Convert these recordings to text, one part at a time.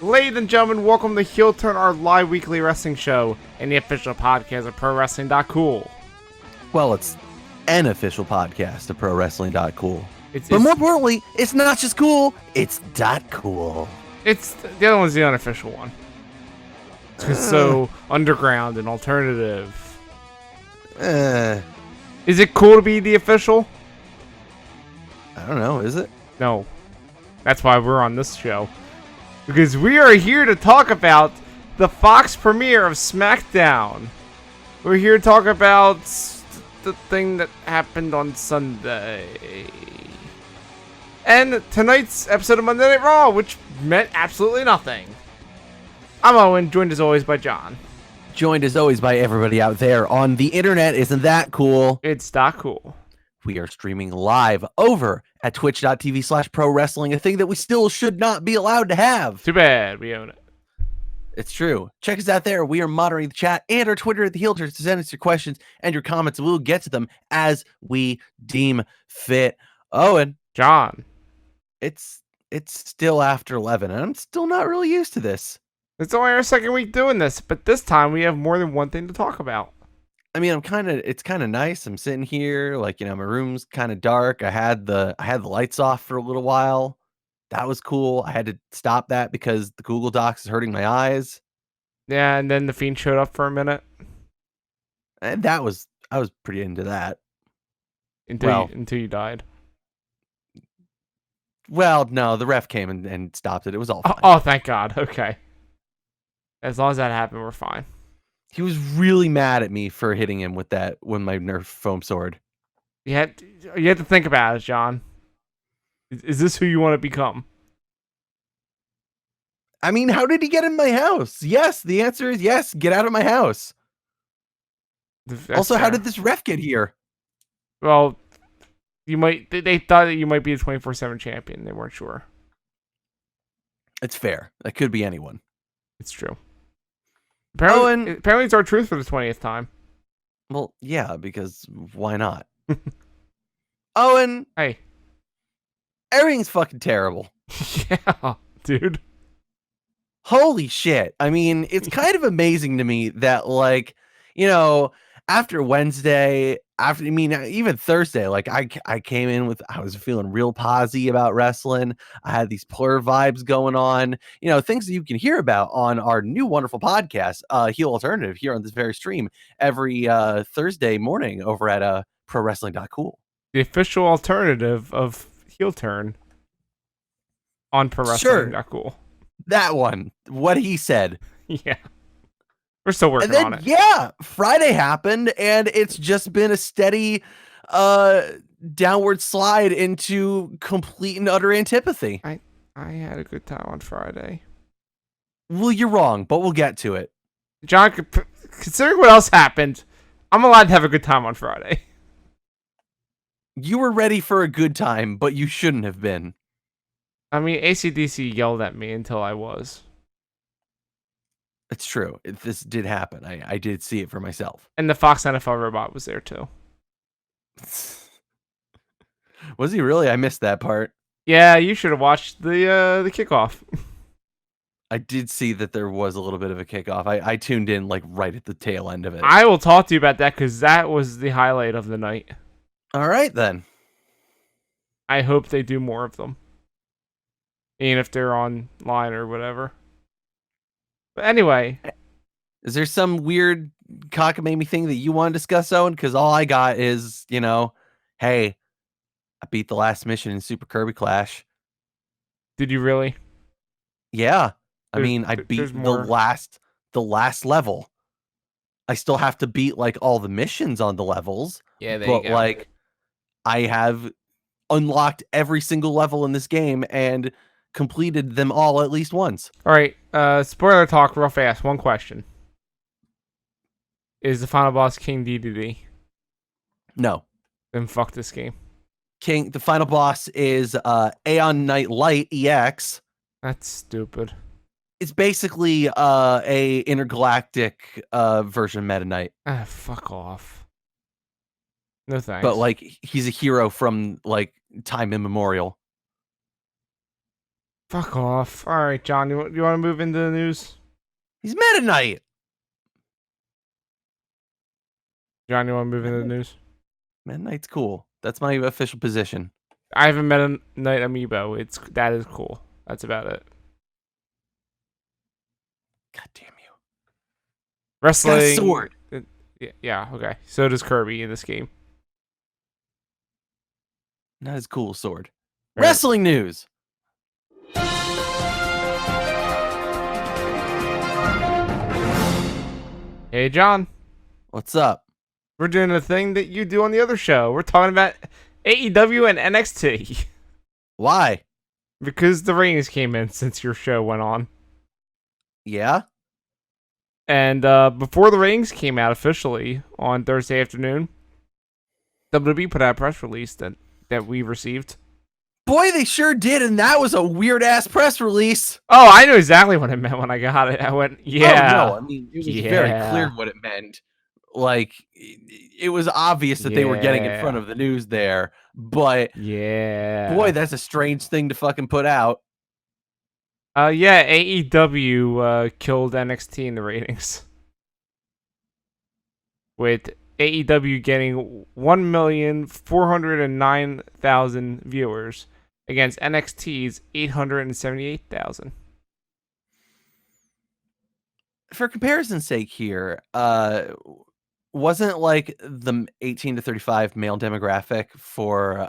Ladies and gentlemen, welcome to Heel Turn, our live weekly wrestling show and the official podcast of ProWrestling.Cool. Well, it's an official podcast of ProWrestling.Cool. But more importantly, it's not just cool, it's .cool. It's the other one's the unofficial one. It's just so underground and alternative. Is it cool to be the official? I don't know, is it? No. That's why we're on this show. Because we are here to talk about the Fox premiere of SmackDown. We're here to talk about the thing that happened on Sunday. And tonight's episode of Monday Night Raw, which meant absolutely nothing. I'm Owen, joined as always by John. Joined as always by everybody out there on the internet. Isn't that cool? It's .cool. We are streaming live over at twitch.tv/pro-wrestling, a thing that we still should not be allowed to have. Too bad, we own it. It's true. Check us out there. We are moderating the chat and our Twitter at the Heel Turn to send us your questions and your comments. We'll get to them as we deem fit. Owen. John. It's still after 11, and I'm still not really used to this. It's only our second week doing this, but this time we have more than one thing to talk about. I mean, it's kind of nice. I'm sitting here, like, my room's kind of dark. I had the lights off for a little while. That was cool. I had to stop that because the Google Docs is hurting my eyes. Yeah, and then the Fiend showed up for a minute. And I was pretty into that. Until you died. Well, no, the ref came and stopped it. It was all fine. Oh, thank God. Okay. As long as that happened, we're fine. He was really mad at me for hitting him with my Nerf foam sword. You had to think about it, John. Is this who you want to become? I mean, how did he get in my house? Yes, the answer is yes. Get out of my house. Also, how did this ref get here? Well, they thought that you might be the 24/7 champion. They weren't sure. It's fair. That could be anyone. It's true. Apparently it's our truth for the 20th time. Well, yeah, because why not? Owen. Hey. Everything's fucking terrible. Yeah, dude. Holy shit. I mean, it's kind of amazing to me that, like, after Wednesday, even Thursday, like I came in I was feeling real posy about wrestling. I had these plur vibes going on, things that you can hear about on our new wonderful podcast, Heel Alternative, here on this very stream every Thursday morning over at ProWrestling.Cool. The official alternative of Heel Turn on ProWrestling.Cool. Sure. That one. What he said. Yeah. We're still working on it. Yeah, Friday happened, and it's just been a steady downward slide into complete and utter antipathy. I had a good time on Friday. Well, you're wrong, but we'll get to it. John, considering what else happened, I'm allowed to have a good time on Friday. You were ready for a good time, but you shouldn't have been. I mean, AC/DC yelled at me until I was. It's true. This did happen. I did see it for myself. And the Fox NFL robot was there too. Was he really? I missed that part. Yeah, you should have watched the kickoff. I did see that there was a little bit of a kickoff. I tuned in like right at the tail end of it. I will talk to you about that because that was the highlight of the night. All right, then. I hope they do more of them. Even if they're online or whatever. But anyway. Is there some weird cockamamie thing that you want to discuss, Owen? Because all I got is, hey, I beat the last mission in Super Kirby Clash. Did you really? Yeah. I beat the last level. I still have to beat like all the missions on the levels. Yeah, there you go. Like I have unlocked every single level in this game and completed them all at least once. All right, spoiler talk real fast. One question. Is the final boss King DDD? No. Then fuck this game. The final boss is Aeon Knight Light EX. That's stupid. It's basically a intergalactic version of Meta Knight. Fuck off. No thanks. But like he's a hero from like time immemorial. Fuck off. All right, John, you want to move into the news? He's Meta Knight. John, you want to move into the news? Meta Knight's cool. That's my official position. I haven't met a Knight amiibo. That is cool. That's about it. God damn you. Wrestling. Got a sword. Yeah, okay. So does Kirby in this game. Not as cool as sword. Right. Wrestling news. Hey, John. What's up? We're doing a thing that you do on the other show. We're talking about AEW and NXT. Why? Because the ratings came in since your show went on. Yeah? And before the ratings came out officially on Thursday afternoon, WWE put out a press release that we received. Boy, they sure did, and that was a weird-ass press release. Oh, I knew exactly what it meant when I got it. I went, yeah. Oh, no, I mean, it was very clear what it meant. Like, it was obvious that they were getting in front of the news there, but yeah. Boy, that's a strange thing to fucking put out. Yeah, AEW killed NXT in the ratings. With AEW getting 1,409,000 viewers against NXT's 878,000. For comparison's sake here, wasn't like the 18 to 35 male demographic for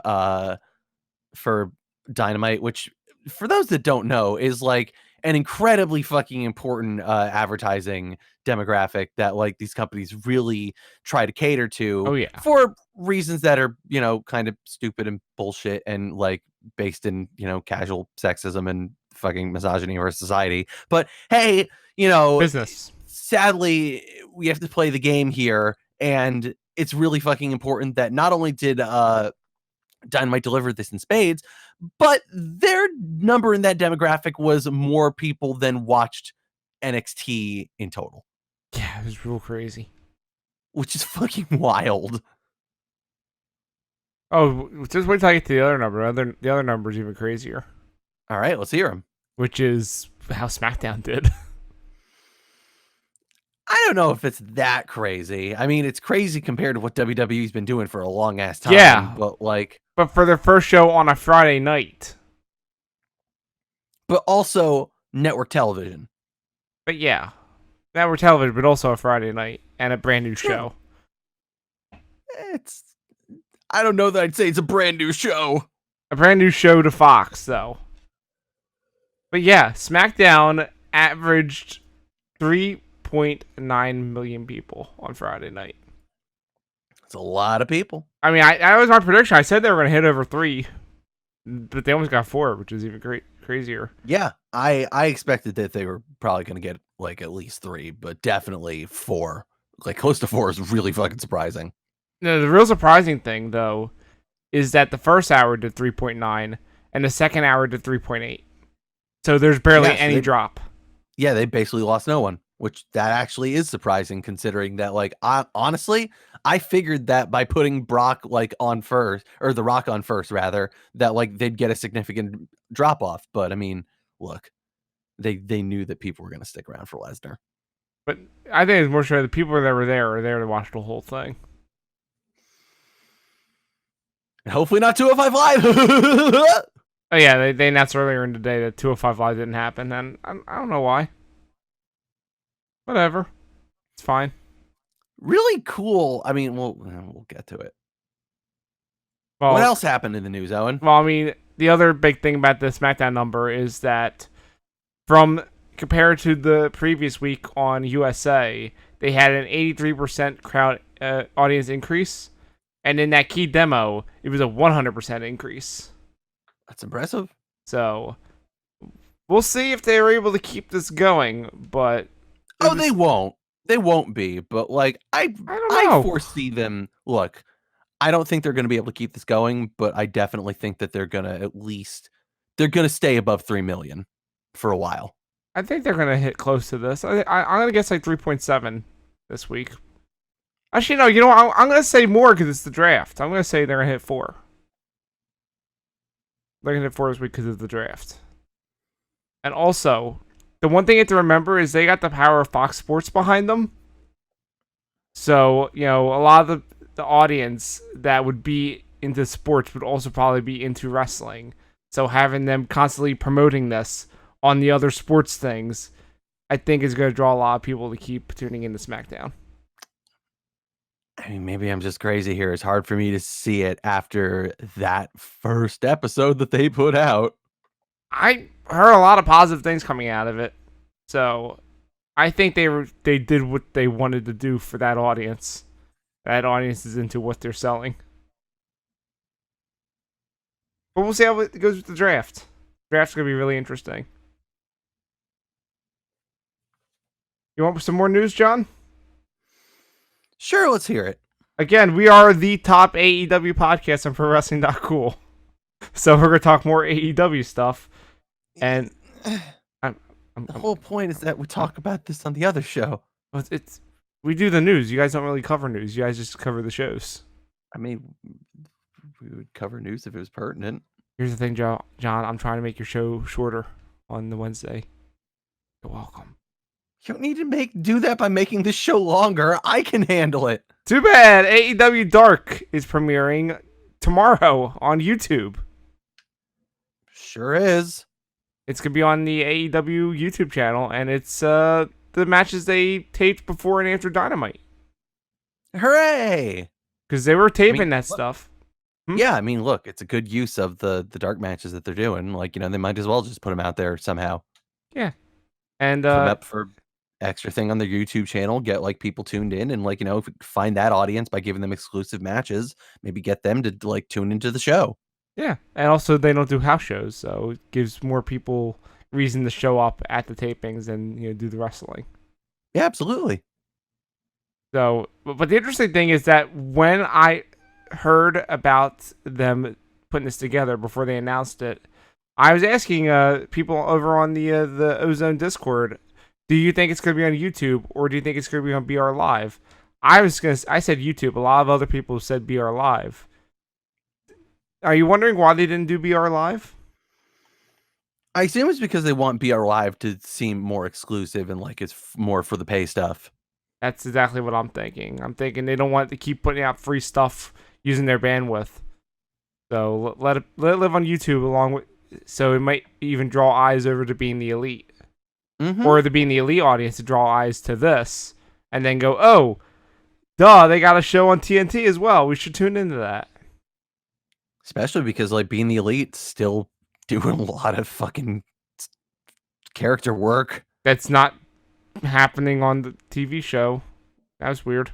Dynamite, which for those that don't know is like an incredibly fucking important advertising demographic that like these companies really try to cater to. Oh, yeah. For reasons that are, you know, kind of stupid and bullshit and like based in, you know, casual sexism and fucking misogyny of our society. But hey, you know, business. Sadly, we have to play the game here, and it's really fucking important that not only did Dynamite deliver this in spades, but their number in that demographic was more people than watched NXT in total. Yeah, it was real crazy. Which is fucking wild. Oh, just wait till I get to the other number. The other number is even crazier. All right, let's hear them. Which is how SmackDown did. I don't know if it's that crazy. I mean, it's crazy compared to what WWE's been doing for a long ass time. Yeah, but for their first show on a Friday night. But also network television. But yeah, network television, but also a Friday night and a brand new show. I don't know that I'd say it's a brand new show. A brand new show to Fox, though. But yeah, SmackDown averaged 3.9 million people on Friday night. It's a lot of people. I mean, I was my prediction. I said they were going to hit over 3, but they almost got 4, which is even crazier. Yeah, I expected that they were probably going to get like at least 3, but definitely 4. Like close to 4 is really fucking surprising. No, the real surprising thing though is that the first hour did 3.9 and the second hour did 3.8. So there's barely any drop. Yeah, they basically lost no one, which that actually is surprising considering that like honestly, I figured that by putting Brock like on first, or The Rock on first rather, that like they'd get a significant drop off. But I mean, look, they knew that people were going to stick around for Lesnar. But I think it's more sure the people that were there are there to watch the whole thing. And hopefully not 205 Live. Oh yeah, they announced earlier in the day that 205 Live didn't happen, and I don't know why. Whatever, it's fine. Really cool. I mean, we'll get to it. Well, what else happened in the news, Owen? Well, I mean, the other big thing about the SmackDown number is that from compared to the previous week on USA, they had an 83% crowd audience increase, and in that key demo, it was a 100% increase. That's impressive. So we'll see if they were able to keep this going, but they won't. They won't be, but like I don't know. I foresee them. Look, I don't think they're going to be able to keep this going, but I definitely think that they're going to stay above 3 million for a while. I think they're going to hit close to this. I'm going to guess like 3.7 this week. Actually, no, you know what? I'm going to say more because it's the draft. I'm going to say they're going to hit 4. They're going to hit 4 this week because of the draft. And also, the one thing you have to remember is they got the power of Fox Sports behind them. So, a lot of the audience that would be into sports would also probably be into wrestling. So having them constantly promoting this on the other sports things, I think is going to draw a lot of people to keep tuning into SmackDown. I mean, maybe I'm just crazy here. It's hard for me to see it after that first episode that they put out. I heard a lot of positive things coming out of it. So I think they did what they wanted to do for that audience. That audience is into what they're selling. But we'll see how it goes with the draft. Draft's gonna be really interesting. You want some more news, John? Sure, let's hear it. Again, we are the top AEW podcast on ProWrestling.Cool. So we're gonna talk more AEW stuff. And the whole point is that we talk about this on the other show. We do the news. You guys don't really cover news. You guys just cover the shows. I mean, we would cover news if it was pertinent. Here's the thing, John. I'm trying to make your show shorter on the Wednesday. You're welcome. You don't need to do that by making this show longer. I can handle it. Too bad. AEW Dark is premiering tomorrow on YouTube. Sure is. It's gonna be on the AEW YouTube channel, and it's the matches they taped before and after Dynamite. Hooray! Because they were taping that stuff. Yeah, I mean, look, it's a good use of the dark matches that they're doing. Like, they might as well just put them out there somehow. Yeah, and come up for extra thing on their YouTube channel, get people tuned in, and find that audience by giving them exclusive matches. Maybe get them to tune into the show. Yeah, and also they don't do house shows, so it gives more people reason to show up at the tapings and do the wrestling. Yeah, absolutely. So, but the interesting thing is that when I heard about them putting this together before they announced it, I was asking people over on the Ozone Discord, do you think it's going to be on YouTube or do you think it's going to be on BR Live? I said YouTube. A lot of other people said BR Live. Are you wondering why they didn't do BR Live? I assume it's because they want BR Live to seem more exclusive and it's more for the pay stuff. That's exactly what I'm thinking. I'm thinking they don't want to keep putting out free stuff using their bandwidth. So let it live on YouTube so it might even draw eyes over to Being the Elite. Mm-hmm. Or the Being the Elite audience to draw eyes to this. And then go, oh, duh, they got a show on TNT as well. We should tune into that. Especially because Being the Elite's still doing a lot of fucking character work. That's not happening on the TV show. That was weird.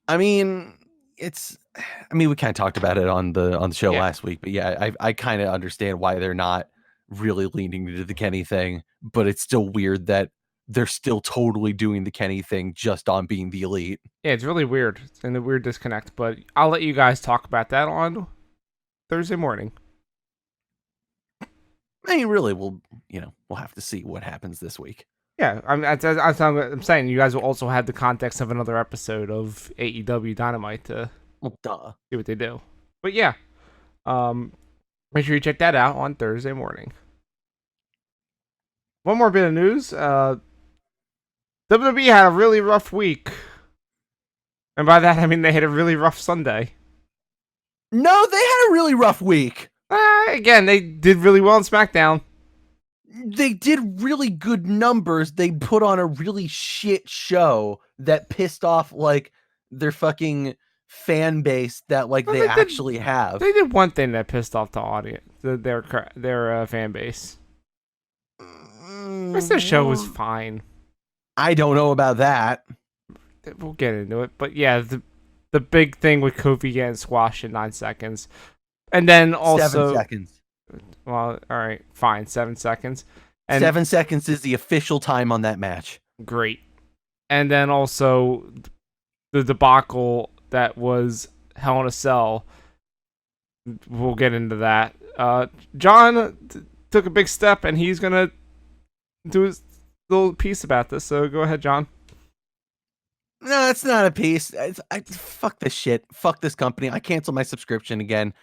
I mean, we kind of talked about it on the show last week, but yeah, I kind of understand why they're not really leaning into the Kenny thing, but it's still weird that they're still totally doing the Kenny thing just on Being the Elite. Yeah, it's really weird. It's in a weird disconnect, but I'll let you guys talk about that on Thursday morning. I mean, really, we'll have to see what happens this week. Yeah, I'm saying you guys will also have the context of another episode of AEW Dynamite to see what they do. But yeah, make sure you check that out on Thursday morning. One more bit of news. WWE had a really rough week. And by that, I mean they had a really rough Sunday. No, they had a really rough week. Again, they did really well on SmackDown. They did really good numbers. They put on a really shit show that pissed off their fucking fan base that they actually have. They did one thing that pissed off the audience, their fan base. The rest of the show was fine. I don't know about that. We'll get into it, but yeah, the big thing with Kofi getting squashed in 9 seconds, and then also 7 seconds. Well, all right, fine, 7 seconds. And 7 seconds is the official time on that match. Great. And then also the debacle that was Hell in a Cell. We'll get into that. John took a big step, and he's gonna do his little piece about this. So go ahead, John. No, it's not a piece. Fuck this shit. Fuck this company. I cancel my subscription again.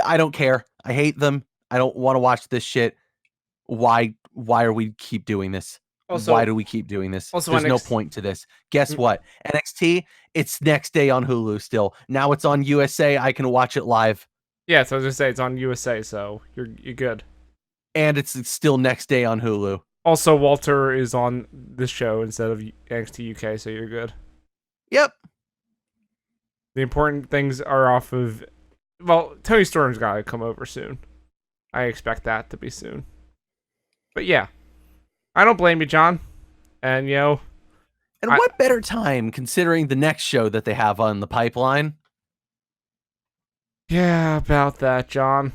I don't care. I hate them. I don't want to watch this shit. Why why are we keep doing this? Why Also, do we keep doing this? also There's no NXT. point to this. Guess what? NXT, it's next day on Hulu still. Now it's on USA. I can watch it live. Yeah, so I was just say it's on USA, so you're good. And it's still next day on Hulu. Also, Walter is on this show instead of NXT UK, so you're good. Yep. The important things are off of. Well, Tony Storm's got to come over soon. I expect that to be soon. But yeah, I don't blame you, John. And And what better time considering the next show that they have on the pipeline? Yeah, about that, John.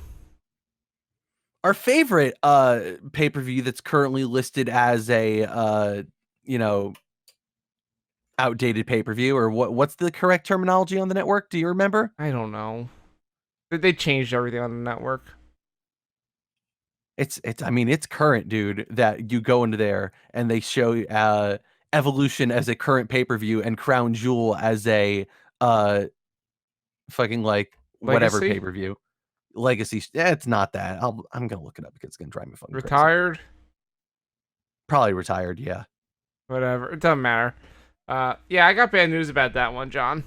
Our favorite pay-per-view that's currently listed as a outdated pay-per-view, or what's the correct terminology on the network? Do you remember? I don't know. They changed everything on the network. It's current, dude, that you go into there and they show Evolution as a current pay-per-view and Crown Jewel as a fucking like whatever Legacy? pay-per-view. Legacy. It's not that. I'm gonna look it up because it's gonna drive me fucking crazy. Retired? Probably retired, yeah. Whatever. It doesn't matter. Yeah, I got bad news about that one, John.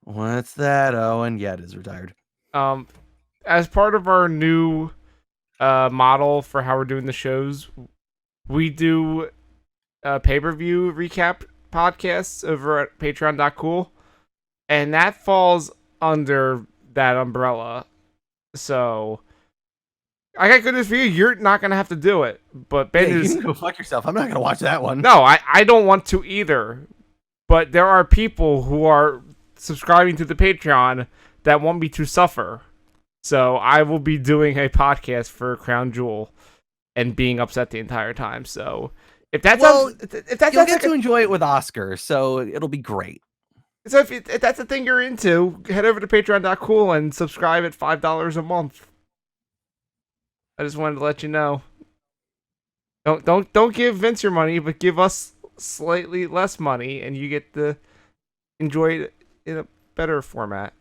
What's that? Owen? Yeah, it is retired. As part of our new model for how we're doing the shows, we do pay-per-view recap podcasts over at Patreon.Cool, and that falls under that umbrella. So I got good news for you. You're not gonna have to do it, but bad news. You can go fuck yourself. I'm not gonna watch that one. No, I don't want to either. But there are people who are subscribing to the Patreon that want me to suffer. So I will be doing a podcast for Crown Jewel and being upset the entire time. So if that's you'll get to enjoy it with Oscar, so it'll be great. So if that's the thing you're into, head over to Patreon.Cool and subscribe at $5 a month. I just wanted to let you know. Don't give Vince your money, but give us slightly less money, and you get to enjoy it in a better format.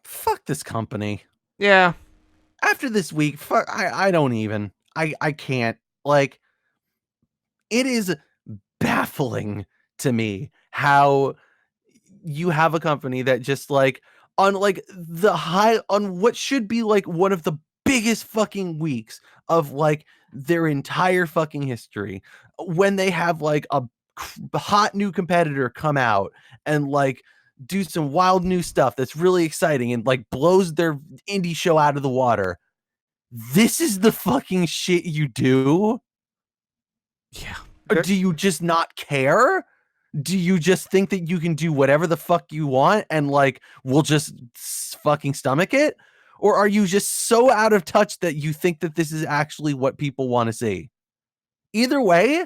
Fuck this company. Yeah. After this week, fuck. I don't even. I can't. Like, it is baffling to me how you have a company that just like on like the high on what should be like one of the biggest fucking weeks of like their entire fucking history, when they have like a hot new competitor come out and like do some wild new stuff that's really exciting and like blows their indie show out of the water. This is the fucking shit you do? Yeah. Or do you just not care? Do you just think that you can do whatever the fuck you want and like we'll just fucking stomach it? Or are you just so out of touch that you think that this is actually what people want to see? Either way,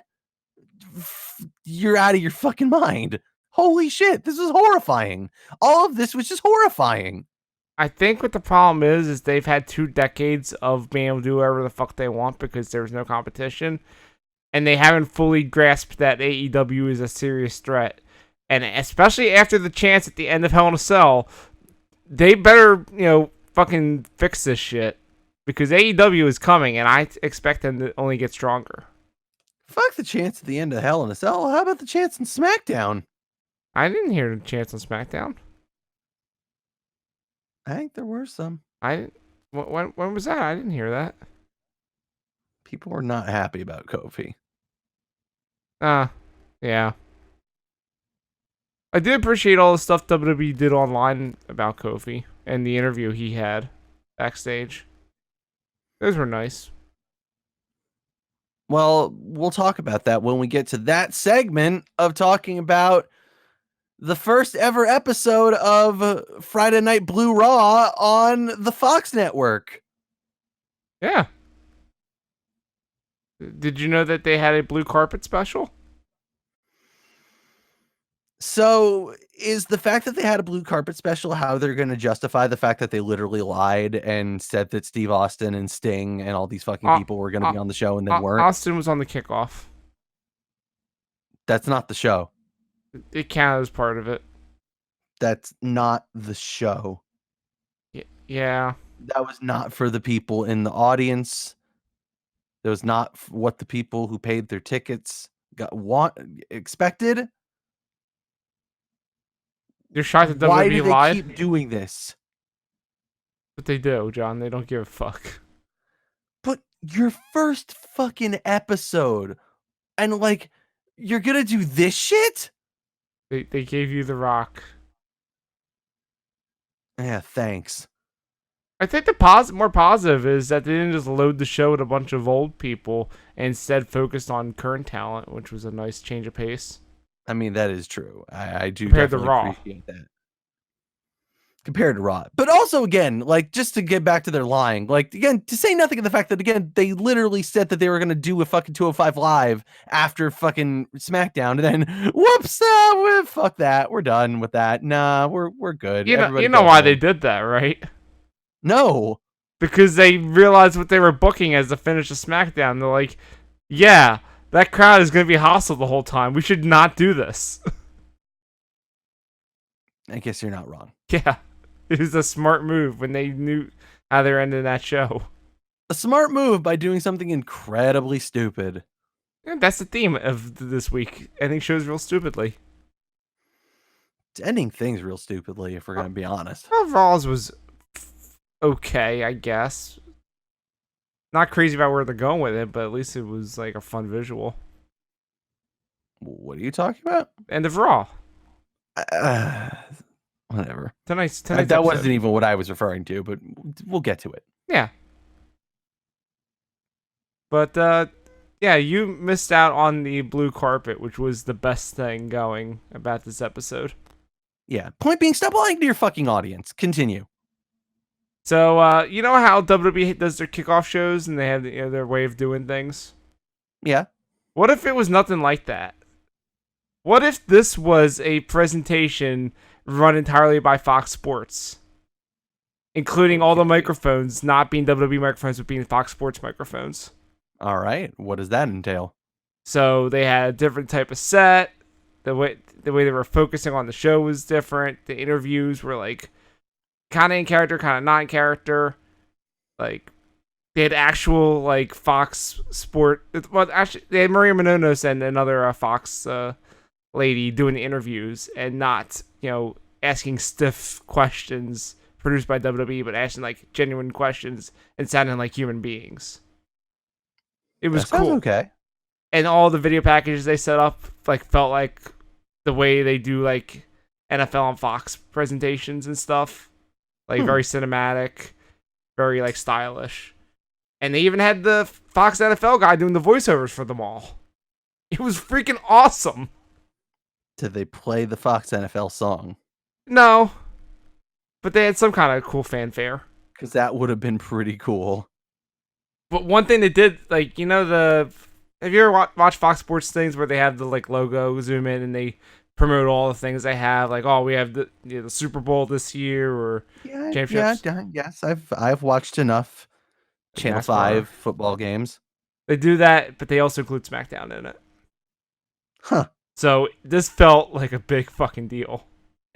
you're out of your fucking mind. Holy shit, this is horrifying. All of this was just horrifying. I think what the problem is they've had 2 decades of being able to do whatever the fuck they want because there was no competition. And they haven't fully grasped that AEW is a serious threat. And especially after the chance at the end of Hell in a Cell, they better, fucking fix this shit. Because AEW is coming, and I expect them to only get stronger. Fuck the chance at the end of Hell in a Cell. How about the chance in SmackDown? I didn't hear the chance on SmackDown. I think there were some. When was that? I didn't hear that. People were not happy about Kofi. Yeah. I did appreciate all the stuff WWE did online about Kofi and the interview he had backstage. Those were nice. Well, we'll talk about that when we get to that segment of talking about the first ever episode of Friday Night Blue Raw on the Fox network. Yeah. Did you know that they had a blue carpet special? So is the fact that they had a blue carpet special how they're going to justify the fact that they literally lied and said that Steve Austin and Sting and all these fucking people were going to be on the show and then weren't? Austin was on the kickoff. That's not the show. It counted as part of it. That's not the show. Yeah. That was not for the people in the audience. That was not what the people who paid their tickets expected. You're shocked that Why do WWE they lied? keep doing this? But they do, John. They don't give a fuck. But your first fucking episode, and like, you're gonna do this shit? They gave you The Rock. Yeah, thanks. I think the more positive is that they didn't just load the show with a bunch of old people and instead focused on current talent, which was a nice change of pace. I mean, that is true. I do Compared to definitely Raw. appreciate that. Compared to Raw. But also, again, like, just to get back to their lying, like, again, to say nothing of the fact that, again, they literally said that they were going to do a fucking 205 Live after fucking SmackDown, and then, whoops, fuck that. We're done with that. Nah, we're good. You Everybody know go why home. they did that, right? No. Because they realized what they were booking as the finish of SmackDown. They're like, yeah, that crowd is going to be hostile the whole time. We should not do this. I guess you're not wrong. Yeah. It was a smart move when they knew how they were ending that show. A smart move by doing something incredibly stupid. And that's the theme of this week. Ending shows real stupidly. It's ending things real stupidly, if we're going to be honest. Well, Raw's was okay, I guess. Not crazy about where they're going with it, but at least it was like a fun visual. What are you talking about? End of Raw. Whatever. Tonight's that episode. wasn't even what I was referring to, but we'll get to it. Yeah. But, yeah, you missed out on the blue carpet, which was the best thing going about this episode. Yeah. Point being, stop lying to your fucking audience. Continue. So, you know how WWE does their kickoff shows and they have their way of doing things? Yeah. What if it was nothing like that? What if this was a presentation run entirely by Fox Sports? Including all the microphones not being WWE microphones, but being Fox Sports microphones. All right. What does that entail? So they had a different type of set. The way they were focusing on the show was different. The interviews were like kind of in character, kind of not in character. Like they had actual like Fox Sport. Well, actually, they had Maria Menounos and another Fox lady doing the interviews, and not asking stiff questions produced by WWE, but asking like genuine questions and sounding like human beings. It was That sounds cool. Okay. And all the video packages they set up like felt like the way they do like NFL on Fox presentations and stuff. Like very cinematic, very like stylish. And they even had the Fox NFL guy doing the voiceovers for them all. It was freaking awesome. Did they play the Fox NFL song? No. But they had some kind of cool fanfare. Because that would have been pretty cool. But one thing they did, like, have you ever watched Fox Sports things where they have the like logo zoom in and they promote all the things they have, like, oh, we have the Super Bowl this year or championships? Yes, I've watched enough Channel 5 football games. They do that, but they also include SmackDown in it. Huh. So this felt like a big fucking deal.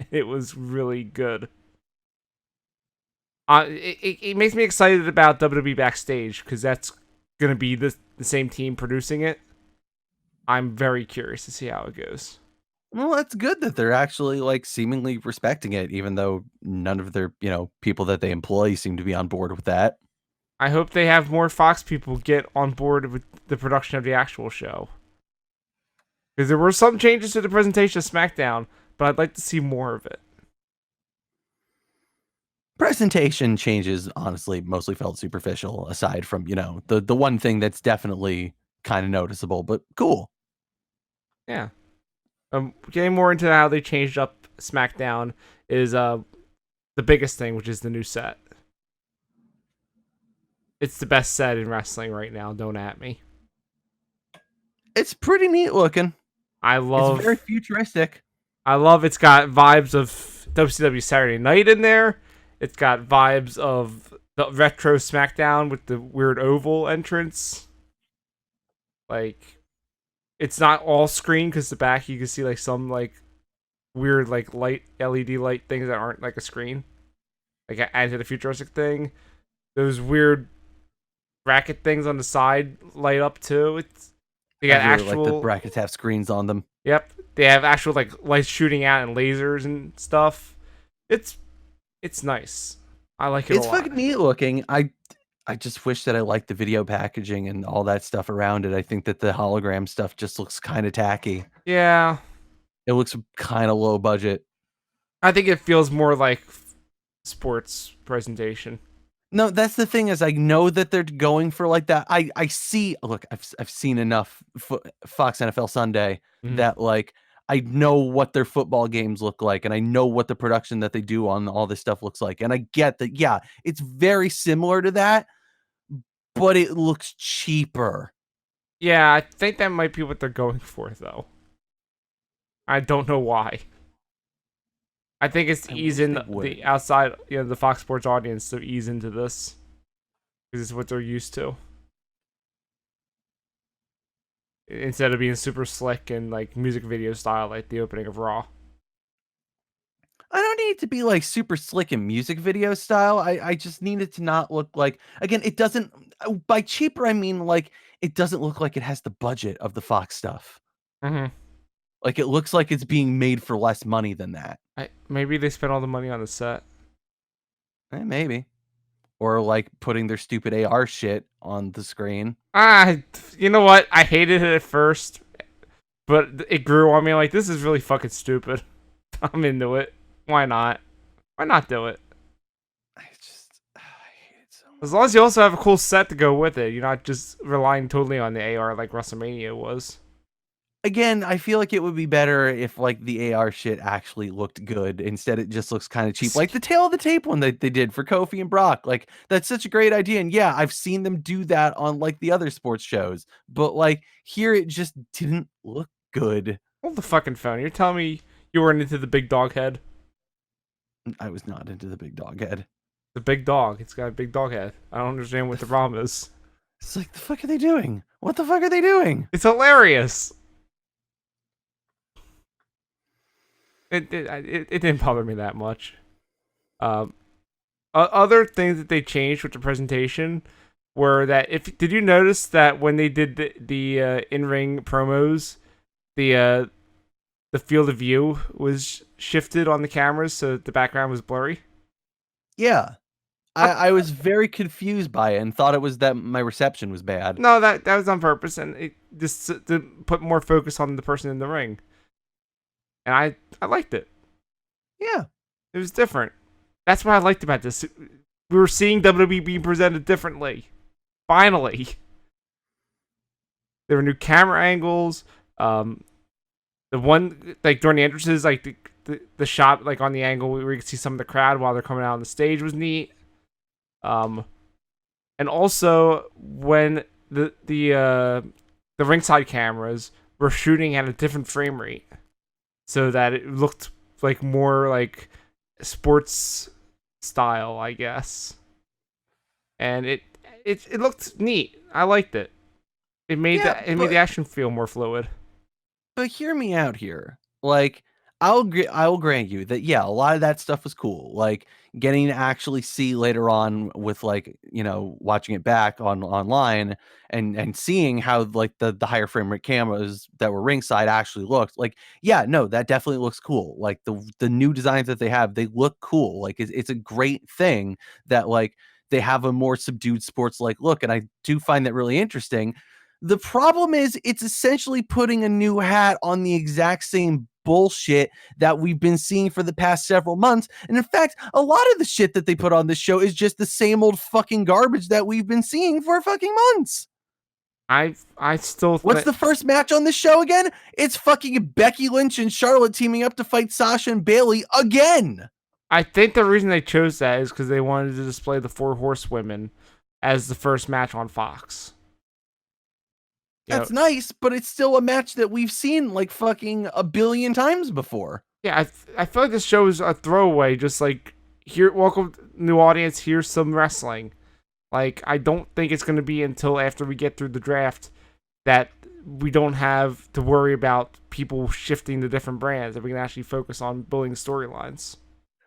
It was really good. It makes me excited about WWE Backstage because that's gonna be the same team producing it. I'm very curious to see how it goes. Well, that's good that they're actually like seemingly respecting it, even though none of their people that they employ seem to be on board with that. I hope they have more Fox people get on board with the production of the actual show. Because there were some changes to the presentation of SmackDown, but I'd like to see more of it. Presentation changes, honestly, mostly felt superficial, aside from, the one thing that's definitely kind of noticeable, but cool. Yeah. Getting more into how they changed up SmackDown is the biggest thing, which is the new set. It's the best set in wrestling right now, don't at me. It's pretty neat looking. It's very futuristic. I love it's got vibes of WCW Saturday Night in there. It's got vibes of the retro SmackDown with the weird oval entrance. Like, it's not all screen because the back you can see like some like weird like light LED light things that aren't like a screen. Like added to the futuristic thing. Those weird bracket things on the side light up too. They I got really like the actual. brackets have screens on them. Yep, they have actual like lights shooting out and lasers and stuff. It's it's nice. I like it a It's lot. fucking neat looking. I just wish that I liked the video packaging and all that stuff around it. I think that the hologram stuff just looks kind of tacky. Yeah, It looks kind of low budget. I think it feels more like sports presentation. No, that's the thing is I know that they're going for like that. I see. Look, I've seen enough Fox NFL Sunday Mhm. that like I know what their football games look like, and I know what the production that they do on all this stuff looks like, and I get that. Yeah, it's very similar to that, but it looks cheaper. Yeah, I think that might be what they're going for, though. I don't know why. I think it's to I ease wish in they would. the outside, the Fox Sports audience to ease into this because it's what they're used to. Instead of being super slick and like music video style, like the opening of Raw. I don't need it to be like super slick and music video style. I just need it to not look like again, it doesn't by cheaper I mean like it doesn't look like it has the budget of the Fox stuff. Mm-hmm. Like it looks like it's being made for less money than that. Maybe they spent all the money on the set. Maybe. Or like putting their stupid AR shit on the screen. Ah, you know what? I hated it at first, but it grew on me. Like, this is really fucking stupid. I'm into it. Why not? Why not do it? I hate it so much. As long as you also have a cool set to go with it, you're not just relying totally on the AR like WrestleMania was. Again, I feel like it would be better if like the AR shit actually looked good. Instead, it just looks kind of cheap. Like the tail of the tape one that they did for Kofi and Brock. Like that's such a great idea. And yeah, I've seen them do that on like the other sports shows. But like here it just didn't look good. Hold the fucking phone. You're telling me you weren't into the big dog head? I was not into the big dog head. The big dog. It's got a big dog head. I don't understand what the problem is. It's like the fuck are they doing? What the fuck are they doing? It's hilarious. It didn't bother me that much. Other things that they changed with the presentation were that if did you notice that when they did the in ring promos, the field of view was shifted on the cameras so that the background was blurry. Yeah. I, I was very confused by it and thought it was that my reception was bad. no, that was on purpose, and it just to put more focus on the person in the ring. And I liked it. Yeah. It was different. That's what I liked about this. We were seeing WWE being presented differently. Finally. There were new camera angles. The one, like, during the entrances, like, the shot, like, on the angle where you could see some of the crowd while they're coming out on the stage was neat. And also, when the ringside cameras were shooting at a different frame rate. So that it looked like more like sports style, I guess. And it looked neat. I liked it. It made made the action feel more fluid. But hear me out here. Like I will grant you that yeah, a lot of that stuff was cool. Like getting to actually see later on with like, watching it back online and seeing how like the higher frame rate cameras that were ringside actually looked. Like yeah, no, that definitely looks cool. Like the new designs that they have, they look cool. Like it's a great thing that like they have a more subdued sports like look, and I do find that really interesting. The problem is it's essentially putting a new hat on the exact same bullshit that we've been seeing for the past several months. And in fact, a lot of the shit that they put on this show is just the same old fucking garbage that we've been seeing for fucking months. I still What's the first match on this show again? It's fucking Becky Lynch and Charlotte teaming up to fight Sasha and Bayley again. I think the reason they chose that is because they wanted to display the Four Horsewomen as the first match on Fox. That's nice, but it's still a match that we've seen like fucking a billion times before. Yeah, I feel like this show is a throwaway. Just like here, welcome new audience. Here's some wrestling. Like I don't think it's gonna be until after we get through the draft that we don't have to worry about people shifting to different brands. That we can actually focus on building storylines.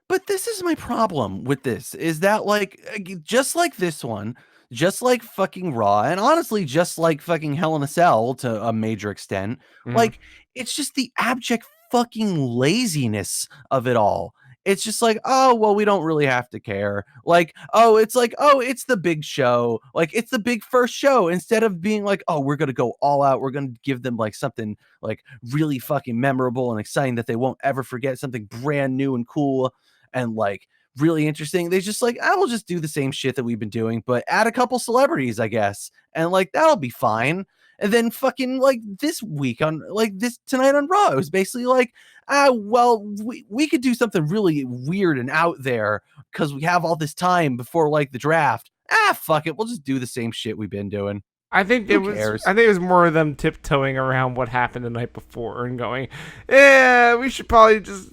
But this is my problem with this, is that, like, just like this one, just like fucking Raw, and honestly, just like fucking Hell in a Cell to a major extent, Mhm. like, it's just the abject fucking laziness of it all. It's just like, oh, well, we don't really have to care. Like, oh, it's the big show. Like, it's the big first show. Instead of being like, oh, we're gonna go all out. We're gonna give them like something like really fucking memorable and exciting that they won't ever forget, something brand new and cool and like really interesting. They just like, I will just do the same shit that we've been doing, but add a couple celebrities, I guess. And like that'll be fine. And then fucking like this week on like this tonight on Raw, it was basically like, well, we could do something really weird and out there because we have all this time before like the draft. Fuck it. We'll just do the same shit we've been doing. Who cares? I think it was more of them tiptoeing around what happened the night before and going, yeah, we should probably just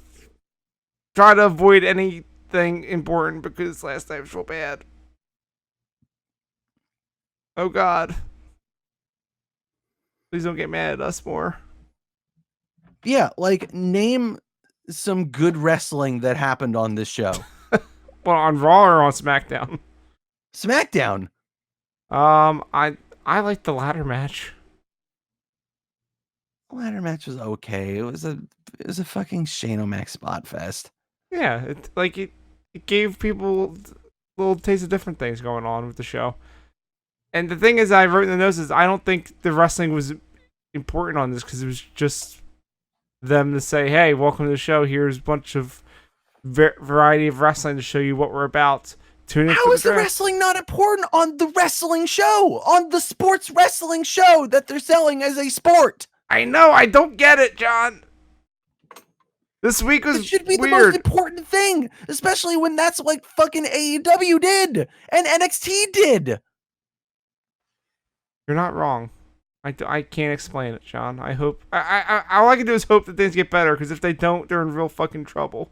try to avoid anything important because last night was so bad. Oh God, please don't get mad at us more. Yeah, like name some good wrestling that happened on this show. Well, on Raw or on SmackDown? SmackDown. I like the ladder match. Ladder match was okay. It was a fucking Shane O'Mac spot fest. Yeah, it gave people a little taste of different things going on with the show. And the thing is, I wrote in the notes is I don't think the wrestling was important on this because it was just them to say, "Hey, welcome to the show. Here's a bunch of variety of wrestling to show you what we're about." Tune in How for is the draft. wrestling not important on the wrestling show? On the sports wrestling show that they're selling as a sport? I know, I don't get it, John. This week was It should be the most weird. important thing, especially when that's what fucking AEW did and NXT did. You're not wrong. I can't explain it, John. I hope all I can do is hope that things get better because if they don't, they're in real fucking trouble.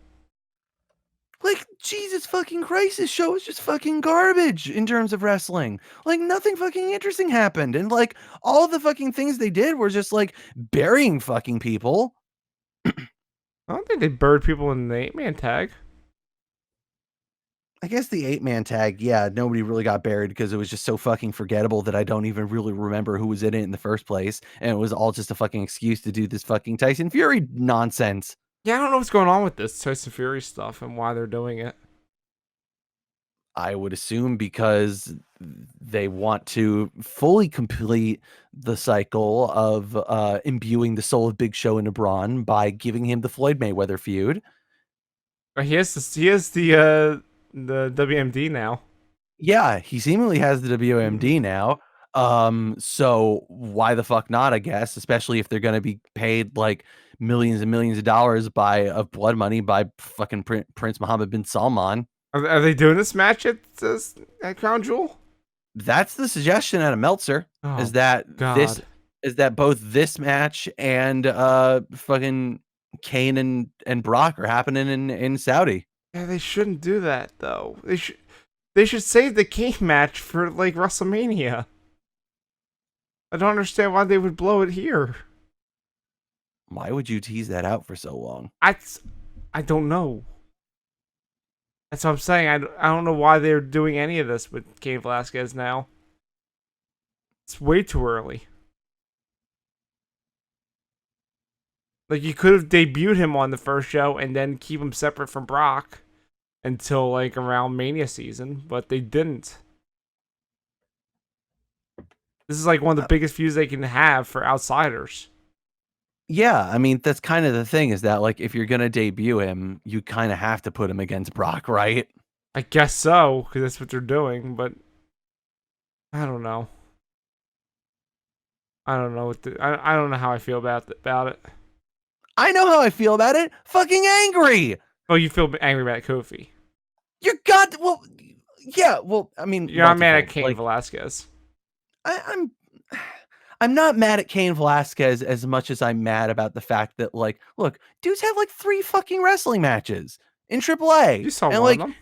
Like, Jesus fucking Christ, this show is just fucking garbage in terms of wrestling. Like, nothing fucking interesting happened. And, like, all the fucking things they did were just, like, burying fucking people. I don't think they buried people in the 8-man tag. I guess the 8-man tag, yeah, nobody really got buried because it was just so fucking forgettable that I don't even really remember who was in it in the first place. And it was all just a fucking excuse to do this fucking Tyson Fury nonsense. Yeah, I don't know what's going on with this Tyson Fury stuff and why they're doing it. I would assume because they want to fully complete the cycle of imbuing the soul of Big Show into Braun by giving him the Floyd Mayweather feud. He has the WMD now. Yeah, he seemingly has the WMD now. So why the fuck not, I guess, especially if they're going to be paid like millions and millions of dollars of blood money by fucking Prince Mohammed bin Salman. Are they doing this match at Crown Jewel? That's the suggestion at a Meltzer. Oh, is that God. both this match and fucking Kane and Brock are happening in Saudi. Yeah, they shouldn't do that though. They should save the Kane match for like WrestleMania. I don't understand why they would blow it here. Why would you tease that out for so long? I don't know. That's what I'm saying. I don't know why they're doing any of this with Cain Velasquez now. It's way too early. Like, you could have debuted him on the first show and then keep him separate from Brock until, like, around Mania season, but they didn't. This is, like, one of the biggest feuds they can have for outsiders. Yeah, I mean, that's kind of the thing is that, like, if you're going to debut him, you kind of have to put him against Brock, right? I guess so, because that's what they're doing, but I don't know. I don't know I don't know how I feel about it. I know how I feel about it. Fucking angry. Oh, you feel angry about Kofi. Yeah, well, I mean, You're not mad at Cain like, Velasquez. I'm not mad at Cain Velasquez as much as I'm mad about the fact that, like, look, dudes have like 3 fucking wrestling matches in AAA. You saw and, one like, of them.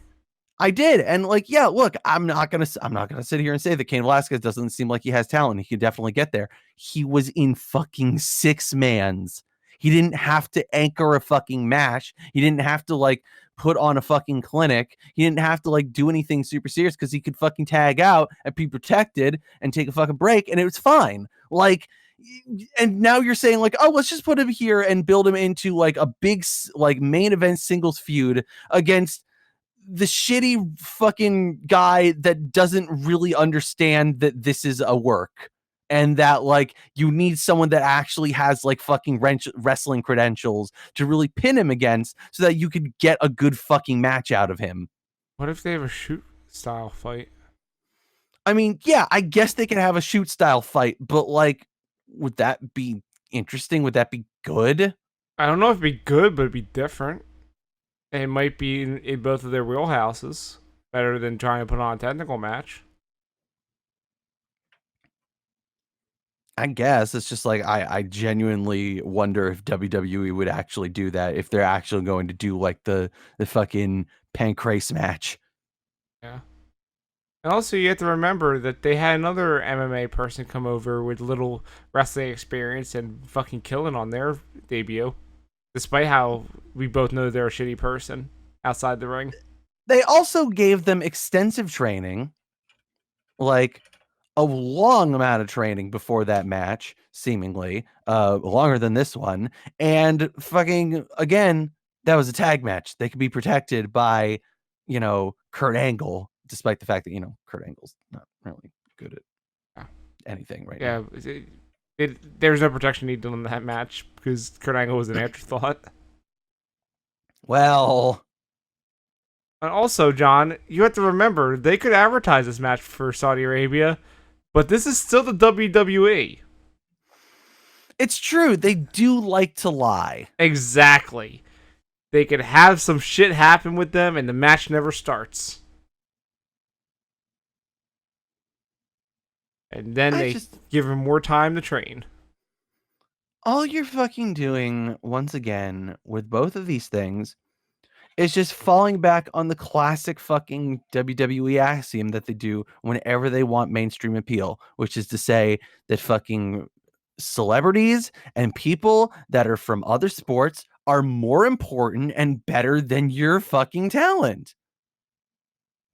I did, and like, yeah, look, I'm not gonna sit here and say that Cain Velasquez doesn't seem like he has talent. He could definitely get there. He was in fucking 6 mans. He didn't have to anchor a fucking match. He didn't have to like put on a fucking clinic. He didn't have to like do anything super serious because he could fucking tag out and be protected and take a fucking break, and it was fine. Like, and now you're saying like, oh, let's just put him here and build him into like a big like main event singles feud against the shitty fucking guy that doesn't really understand that this is a work, and that like you need someone that actually has like fucking wrestling credentials to really pin him against so that you could get a good fucking match out of him. What if they have a shoot style fight? I mean, yeah, I guess they could have a shoot style fight, but like, would that be interesting? Would that be good? I don't know if it'd be good, but it'd be different. And it might be in both of their wheelhouses. Better than trying to put on a technical match. I guess it's just like I genuinely wonder if WWE would actually do that, if they're actually going to do like the fucking pancrase match. Yeah. And also, you have to remember that they had another MMA person come over with little wrestling experience and fucking killing on their debut. Despite how we both know they're a shitty person outside the ring. They also gave them extensive training, like a long amount of training before that match, seemingly longer than this one. And fucking again, that was a tag match. They could be protected by, Kurt Angle, despite the fact that Kurt Angle's not really good at anything right now. There's no protection needed in that match because Kurt Angle was an afterthought. Well, and also, John, you have to remember they could advertise this match for Saudi Arabia, but this is still the WWE. It's true. They do like to lie. Exactly. They could have some shit happen with them and the match never starts. And then they give him more time to train. All you're fucking doing, once again, with both of these things, is just falling back on the classic fucking WWE axiom that they do whenever they want mainstream appeal, which is to say that fucking celebrities and people that are from other sports are more important and better than your fucking talent.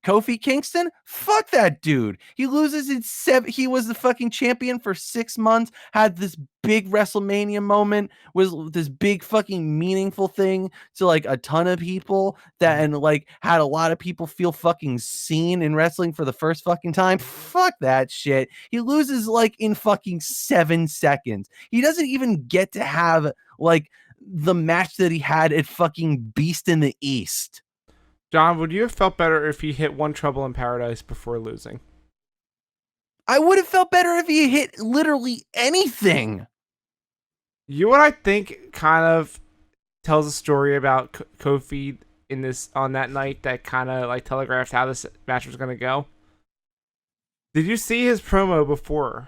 Kofi Kingston, fuck that dude. He loses in 7. He was the fucking champion for 6 months, had this big WrestleMania moment, was this big fucking meaningful thing to like a ton of people that, and like had a lot of people feel fucking seen in wrestling for the first fucking time. Fuck that shit. He loses like in fucking 7 seconds. He doesn't even get to have like the match that he had at fucking Beast in the East. John, would you have felt better if he hit One Trouble in Paradise before losing? I would have felt better if he hit literally anything. You know what I think kind of tells a story about Kofi on that night that kind of like telegraphed how this match was going to go? Did you see his promo before?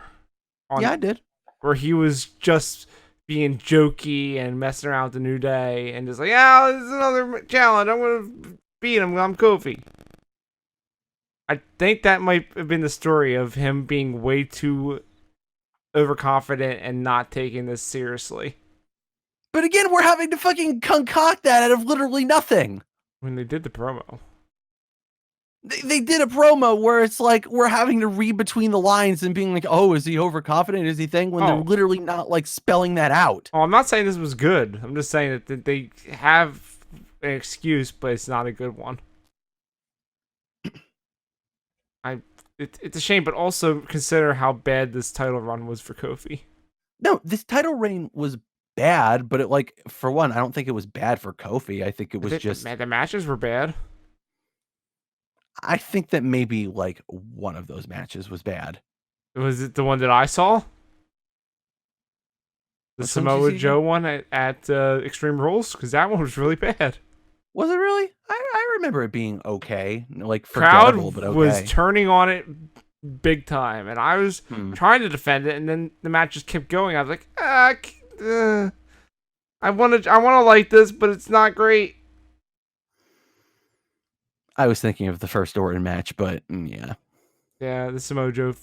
Yeah, I did. Where he was just being jokey and messing around with the New Day and just like, yeah, this is another challenge. I'm going to beat him. I'm Kofi. I think that might have been the story of him being way too overconfident and not taking this seriously. But again, we're having to fucking concoct that out of literally nothing. When they did the promo. They did a promo where it's like we're having to read between the lines and being like, oh, is he overconfident? Is he thing? When they're literally not like spelling that out. Oh, I'm not saying this was good. I'm just saying that they have an excuse, but it's not a good one. It's a shame, but also consider how bad this title run was for Kofi. No, this title reign was bad, but it like for one, I don't think it was bad for Kofi. I think it was just the matches were bad. I think that maybe like one of those matches was bad. Was it the one that I saw? The Samoa Joe one at Extreme Rules? Because that one was really bad. Was it really? I remember it being okay. Like forgettable, but okay. Was turning on it big time. And I was trying to defend it, and then the match just kept going. I was like, I want to like this, but it's not great. I was thinking of the first Orton match, but yeah. Yeah, the Samoa Joe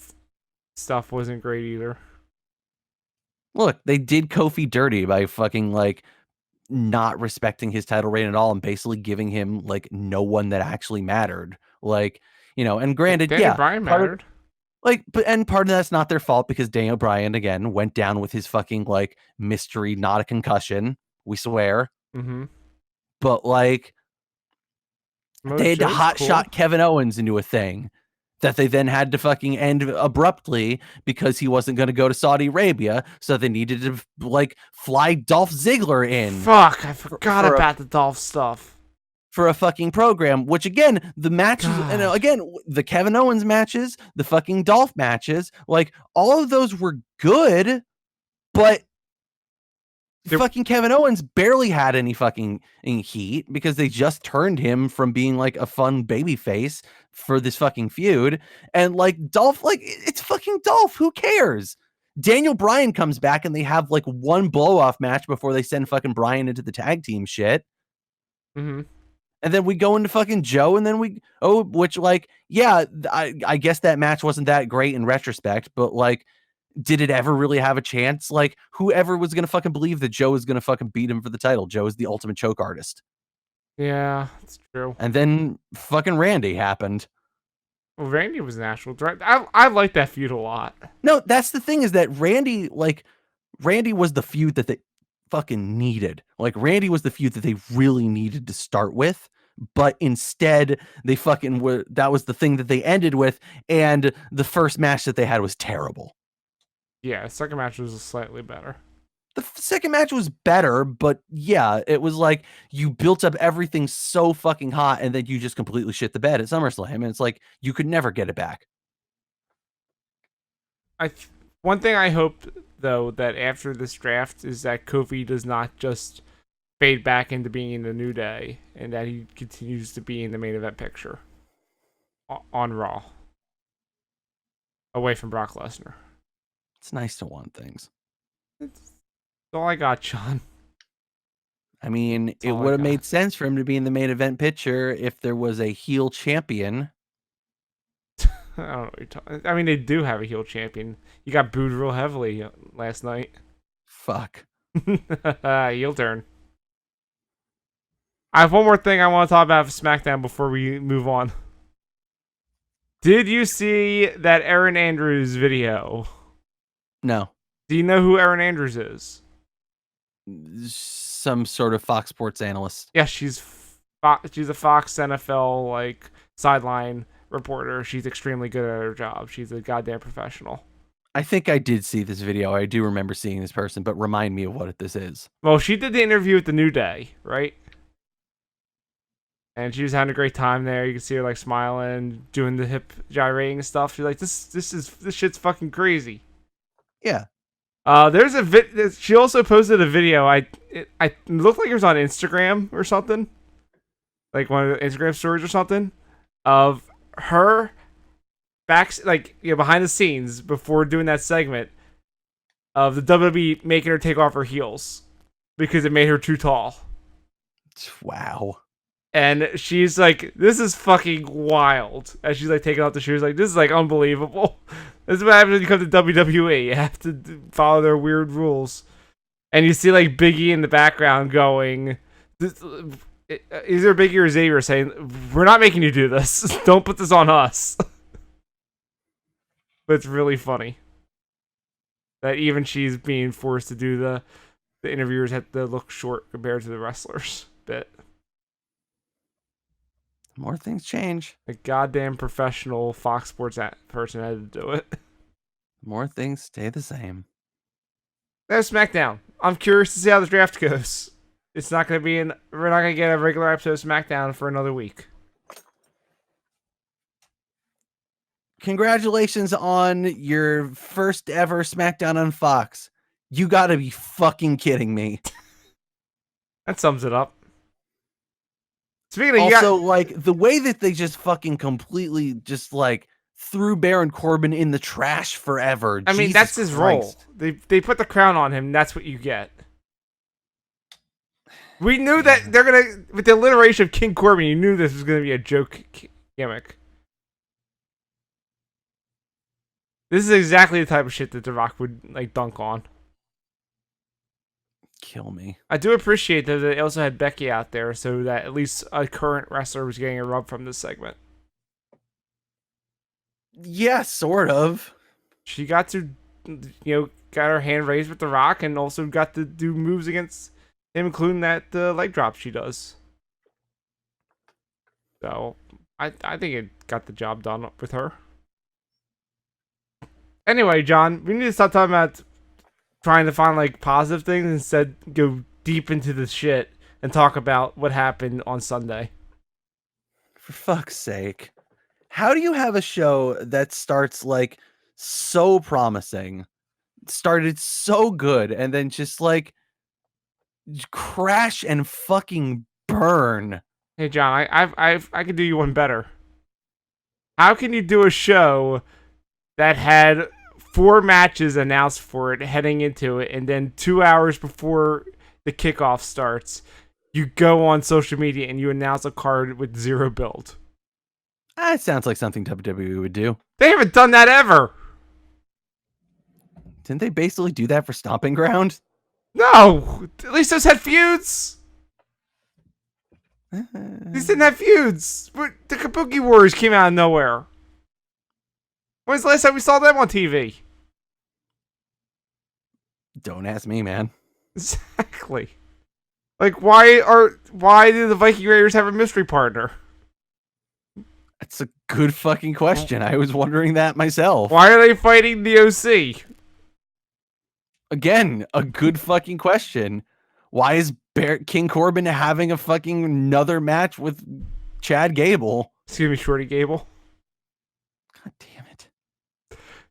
stuff wasn't great either. Look, they did Kofi dirty by fucking like not respecting his title reign at all and basically giving him like no one that actually mattered. Like, and granted, Daniel yeah, Bryan part of, mattered. and part of that's not their fault because Daniel Bryan again went down with his fucking like mystery, not a concussion. We swear. Mm-hmm. But like they had to Joe's hot cool. shot Kevin Owens into a thing that they then had to fucking end abruptly because he wasn't going to go to Saudi Arabia. So they needed to like fly Dolph Ziggler in. Fuck, I forgot for about the Dolph stuff. For a fucking program, which again, the matches, and again, the Kevin Owens matches, the fucking Dolph matches, like all of those were good, but fucking Kevin Owens barely had any fucking heat because they just turned him from being like a fun baby face for this fucking feud. And like Dolph, like it's fucking Dolph. Who cares? Daniel Bryan comes back and they have like one blow off match before they send fucking Bryan into the tag team shit. Mm-hmm. And then we go into fucking Joe, and then which like, yeah, I guess that match wasn't that great in retrospect, but like, did it ever really have a chance? Like, whoever was going to fucking believe that Joe was going to fucking beat him for the title? Joe is the ultimate choke artist. Yeah, that's true. And then fucking Randy happened. Well, Randy was an actual threat. I like that feud a lot. No, that's the thing is that Randy was the feud that they fucking needed. Like, Randy was the feud that they really needed to start with. But instead, they fucking that was the thing that they ended with. And the first match that they had was terrible. Yeah, the second match was slightly better. The second match was better, but yeah, it was like you built up everything so fucking hot and then you just completely shit the bed at SummerSlam. And it's like you could never get it back. One thing I hope, though, that after this draft is that Kofi does not just fade back into being in the New Day and that he continues to be in the main event picture on Raw away from Brock Lesnar. It's nice to want things. That's all I got, John. I mean, it would have made sense for him to be in the main event picture if there was a heel champion. I don't know what you're talking. I mean, they do have a heel champion. You got booed real heavily last night. Fuck. Heel turn. I have one more thing I want to talk about for SmackDown before we move on. Did you see that Erin Andrews video? No. Do you know who Erin Andrews is? Some sort of Fox Sports analyst. Yeah, she's a Fox NFL like sideline reporter. She's extremely good at her job. She's a goddamn professional. I think I did see this video. I do remember seeing this person, but remind me of what this is. Well, she did the interview with the New Day, right? And she was having a great time there. You can see her like smiling, doing the hip gyrating and stuff. She's like, this shit's fucking crazy. Yeah. There's a she also posted a video. It looked like it was on Instagram or something, like one of the Instagram stories or something, of her behind the scenes before doing that segment of the WWE making her take off her heels because it made her too tall. Wow. And she's like, this is fucking wild. As she's like taking off the shoes, like, this is like unbelievable. This is what happens when you come to WWE. You have to follow their weird rules. And you see like Big E in the background going, either Big E or Xavier saying, we're not making you do this. Don't put this on us. But it's really funny that even she's being forced to do the interviewers have to look short compared to the wrestlers bit. More things change. A goddamn professional Fox Sports person had to do it. More things stay the same. There's SmackDown. I'm curious to see how the draft goes. It's not going to be we're not going to get a regular episode of SmackDown for another week. Congratulations on your first ever SmackDown on Fox. You gotta be fucking kidding me. That sums it up. Speaking of, also, like, the way that they just fucking completely just, like, threw Baron Corbin in the trash forever. I mean, that's his role. They put the crown on him. That's what you get. We knew that they're going to, with the alliteration of King Corbin, you knew this was going to be a joke gimmick. This is exactly the type of shit that The Rock would, like, dunk on. kill me. I do appreciate that they also had Becky out there, so that at least a current wrestler was getting a rub from this segment. Yeah, sort of. She got to, got her hand raised with The Rock, and also got to do moves against him, including that leg drop she does. So, I think it got the job done with her. Anyway, John, we need to stop talking about trying to find like positive things, instead go deep into the shit and talk about what happened on Sunday. For fuck's sake. How do you have a show that starts like so promising, started so good, and then just like crash and fucking burn? Hey, John, I could do you one better. How can you do a show that had 4 matches announced for it heading into it, and then 2 hours before the kickoff starts, you go on social media and you announce a card with 0 build? That sounds like something WWE would do. They haven't done that ever. Didn't they basically do that for Stomping Ground? No, at least those had feuds. These didn't have feuds. The Kabuki Warriors came out of nowhere. When's the last time we saw them on TV? Don't ask me, man. Exactly. Like, why do the Viking Raiders have a mystery partner? That's a good fucking question. I was wondering that myself. Why are they fighting the OC? Again, a good fucking question. Why is King Corbin having a fucking another match with Chad Gable? Excuse me, Shorty Gable. God damn it.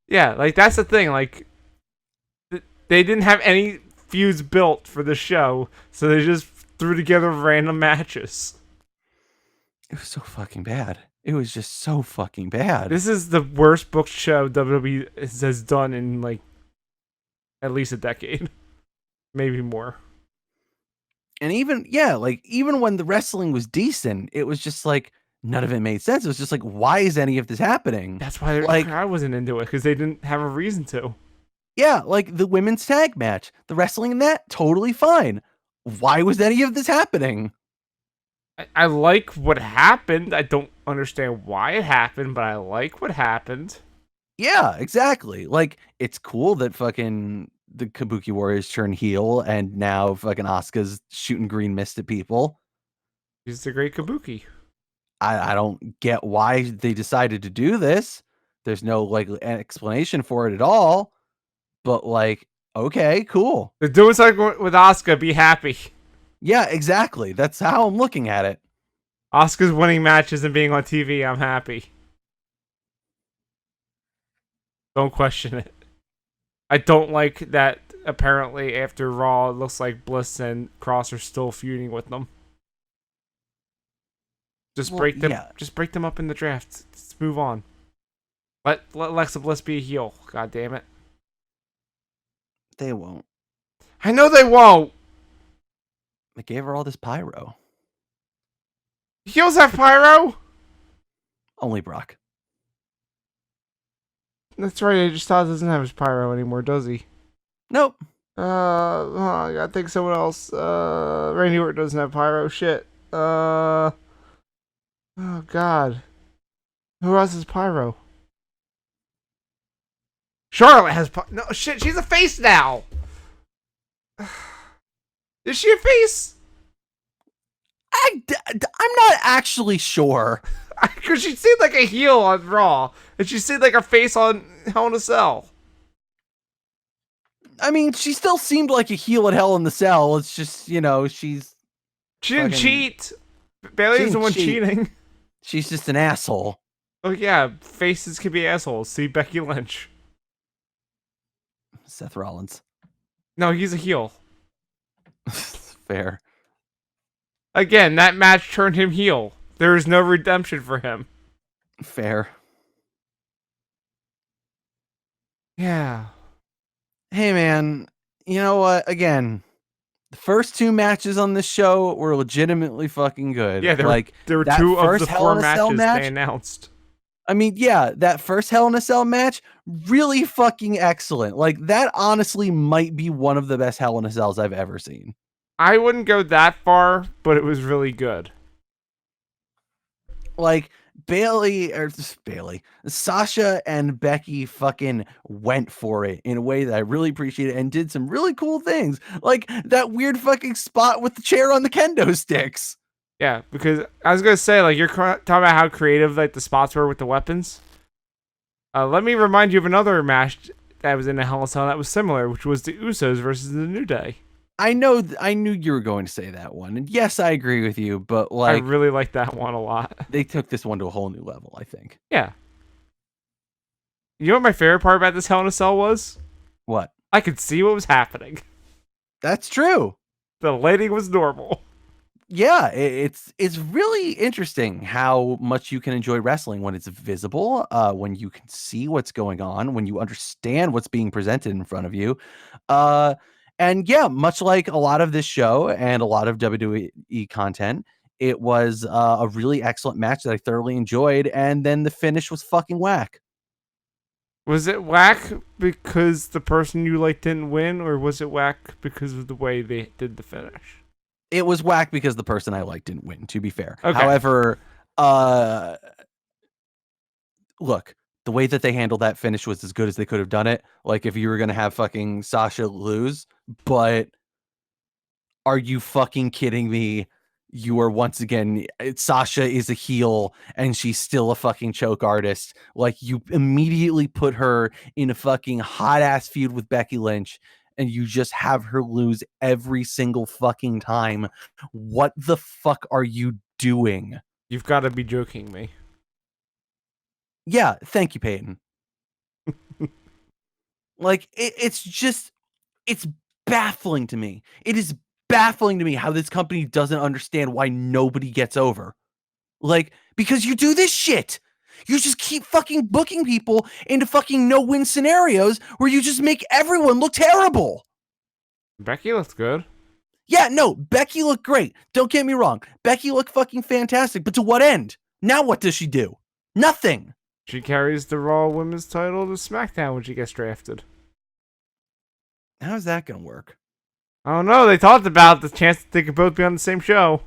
Yeah, like, that's the thing. Like, they didn't have any feuds built for the show, so they just threw together random matches. It was so fucking bad. It was just so fucking bad. This is the worst booked show WWE has done in, like, at least a decade. Maybe more. And even when the wrestling was decent, it was just like none of it made sense. It was just like, why is any of this happening? That's why I wasn't into it, because they didn't have a reason to. Yeah, like the women's tag match, the wrestling in that, totally fine. Why was any of this happening? I like what happened. I don't understand why it happened, but I like what happened. Yeah, exactly. Like, it's cool that fucking the Kabuki Warriors turn heel and now fucking Asuka's shooting green mist at people. He's the great Kabuki. I don't get why they decided to do this. There's no like explanation for it at all. But like, okay, cool. They're doing something with Asuka. Be happy. Yeah, exactly. That's how I'm looking at it. Asuka's winning matches and being on TV. I'm happy. Don't question it. I don't like that apparently after Raw, it looks like Bliss and Cross are still feuding with them. Just break them. Yeah. Just break them up in the draft. Let's move on. Let Alexa Bliss be a heel. God damn it. They won't. I know they won't. They gave her all this pyro. Heels have pyro. Only Brock. That's right. AJ Styles doesn't have his pyro anymore, does he? Nope. I gotta think someone else. Randy Orton doesn't have pyro. Shit. Oh God. Who else has pyro? Charlotte has pyro. No shit. She's a face now. Is she a face? I'm not actually sure. Because she seemed like a heel on Raw, and she seemed like a face on Hell in a Cell. I mean, she still seemed like a heel at Hell in the Cell. It's just, she didn't cheat. Bailey was the one cheating. She's just an asshole. Oh yeah, faces can be assholes. See Becky Lynch. Seth Rollins. No, he's a heel. Fair. Again, that match turned him heel. There is no redemption for him. Fair. Yeah. Hey, man. You know what? Again, the first 2 matches on this show were legitimately fucking good. Yeah, there were 2 of the 4 matches they announced. I mean, yeah, that first Hell in a Cell match, really fucking excellent. Like, that honestly might be one of the best Hell in a Cells I've ever seen. I wouldn't go that far, but it was really good. Like, Bailey, Sasha and Becky fucking went for it in a way that I really appreciated and did some really cool things. Like that weird fucking spot with the chair on the kendo sticks. Yeah, because I was gonna say, like, you're talking about how creative like the spots were with the weapons. Let me remind you of another match that was in a Hell in a Cell that was similar, which was the Usos versus the New Day. I know, I knew you were going to say that one, and yes, I agree with you. But I like, really like that one a lot. they took this one to a whole new level, I think. Yeah. You know what my favorite part about this Hell in a Cell was? What? I could see what was happening. That's true. The lighting was normal. Yeah, it's really interesting how much you can enjoy wrestling when it's visible, when you can see what's going on, when you understand what's being presented in front of you. Uh, and yeah, much like a lot of this show and a lot of WWE content, it was a really excellent match that I thoroughly enjoyed. And then the finish was fucking whack. Was it whack because the person you liked didn't win, or was it whack because of the way they did the finish? It was whack because the person I liked didn't win, to be fair. Okay. However, look, the way that they handled that finish was as good as they could have done it. Like, if you were going to have fucking Sasha lose, but are you fucking kidding me? You are once again, Sasha is a heel and she's still a fucking choke artist. Like, you immediately put her in a fucking hot ass feud with Becky Lynch and you just have her lose every single fucking time. What the fuck are you doing? You've got to be joking me. Yeah, thank you, Peyton. Like, it's baffling to me. It is baffling to me how this company doesn't understand why nobody gets over. Like, because you do this shit. You just keep fucking booking people into fucking no-win scenarios where you just make everyone look terrible. Becky looks good. Yeah, no, Becky looked great. Don't get me wrong. Becky looked fucking fantastic, but to what end? Now what does she do? Nothing. She carries the Raw Women's title to SmackDown when she gets drafted. How's that gonna work? I don't know. They talked about the chance that they could both be on the same show.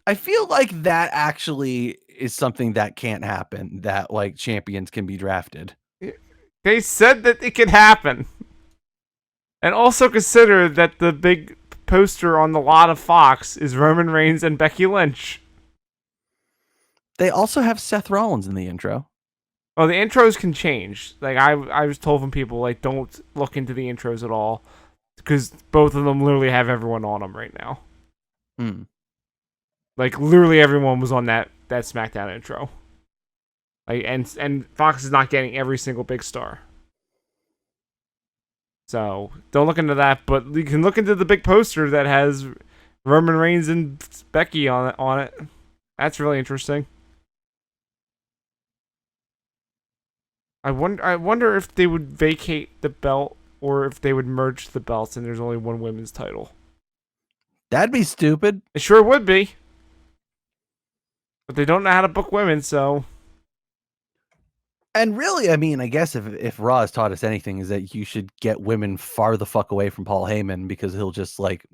I feel like that actually is something that can't happen, that like champions can be drafted. They said that it could happen. And also consider that the big poster on the lot of Fox is Roman Reigns and Becky Lynch. They also have Seth Rollins in the intro. Well, the intros can change. Like, I was told from people, like, don't look into the intros at all. Because both of them literally have everyone on them right now. Hmm. Like, literally everyone was on that SmackDown intro. Like, and Fox is not getting every single big star. So, don't look into that, but you can look into the big poster that has Roman Reigns and Becky on it. That's really interesting. I wonder if they would vacate the belt or if they would merge the belts and there's only one women's title. That'd be stupid. It sure would be. But they don't know how to book women, so. And really, I mean, I guess if Raw has taught us anything, is that you should get women far the fuck away from Paul Heyman because he'll just like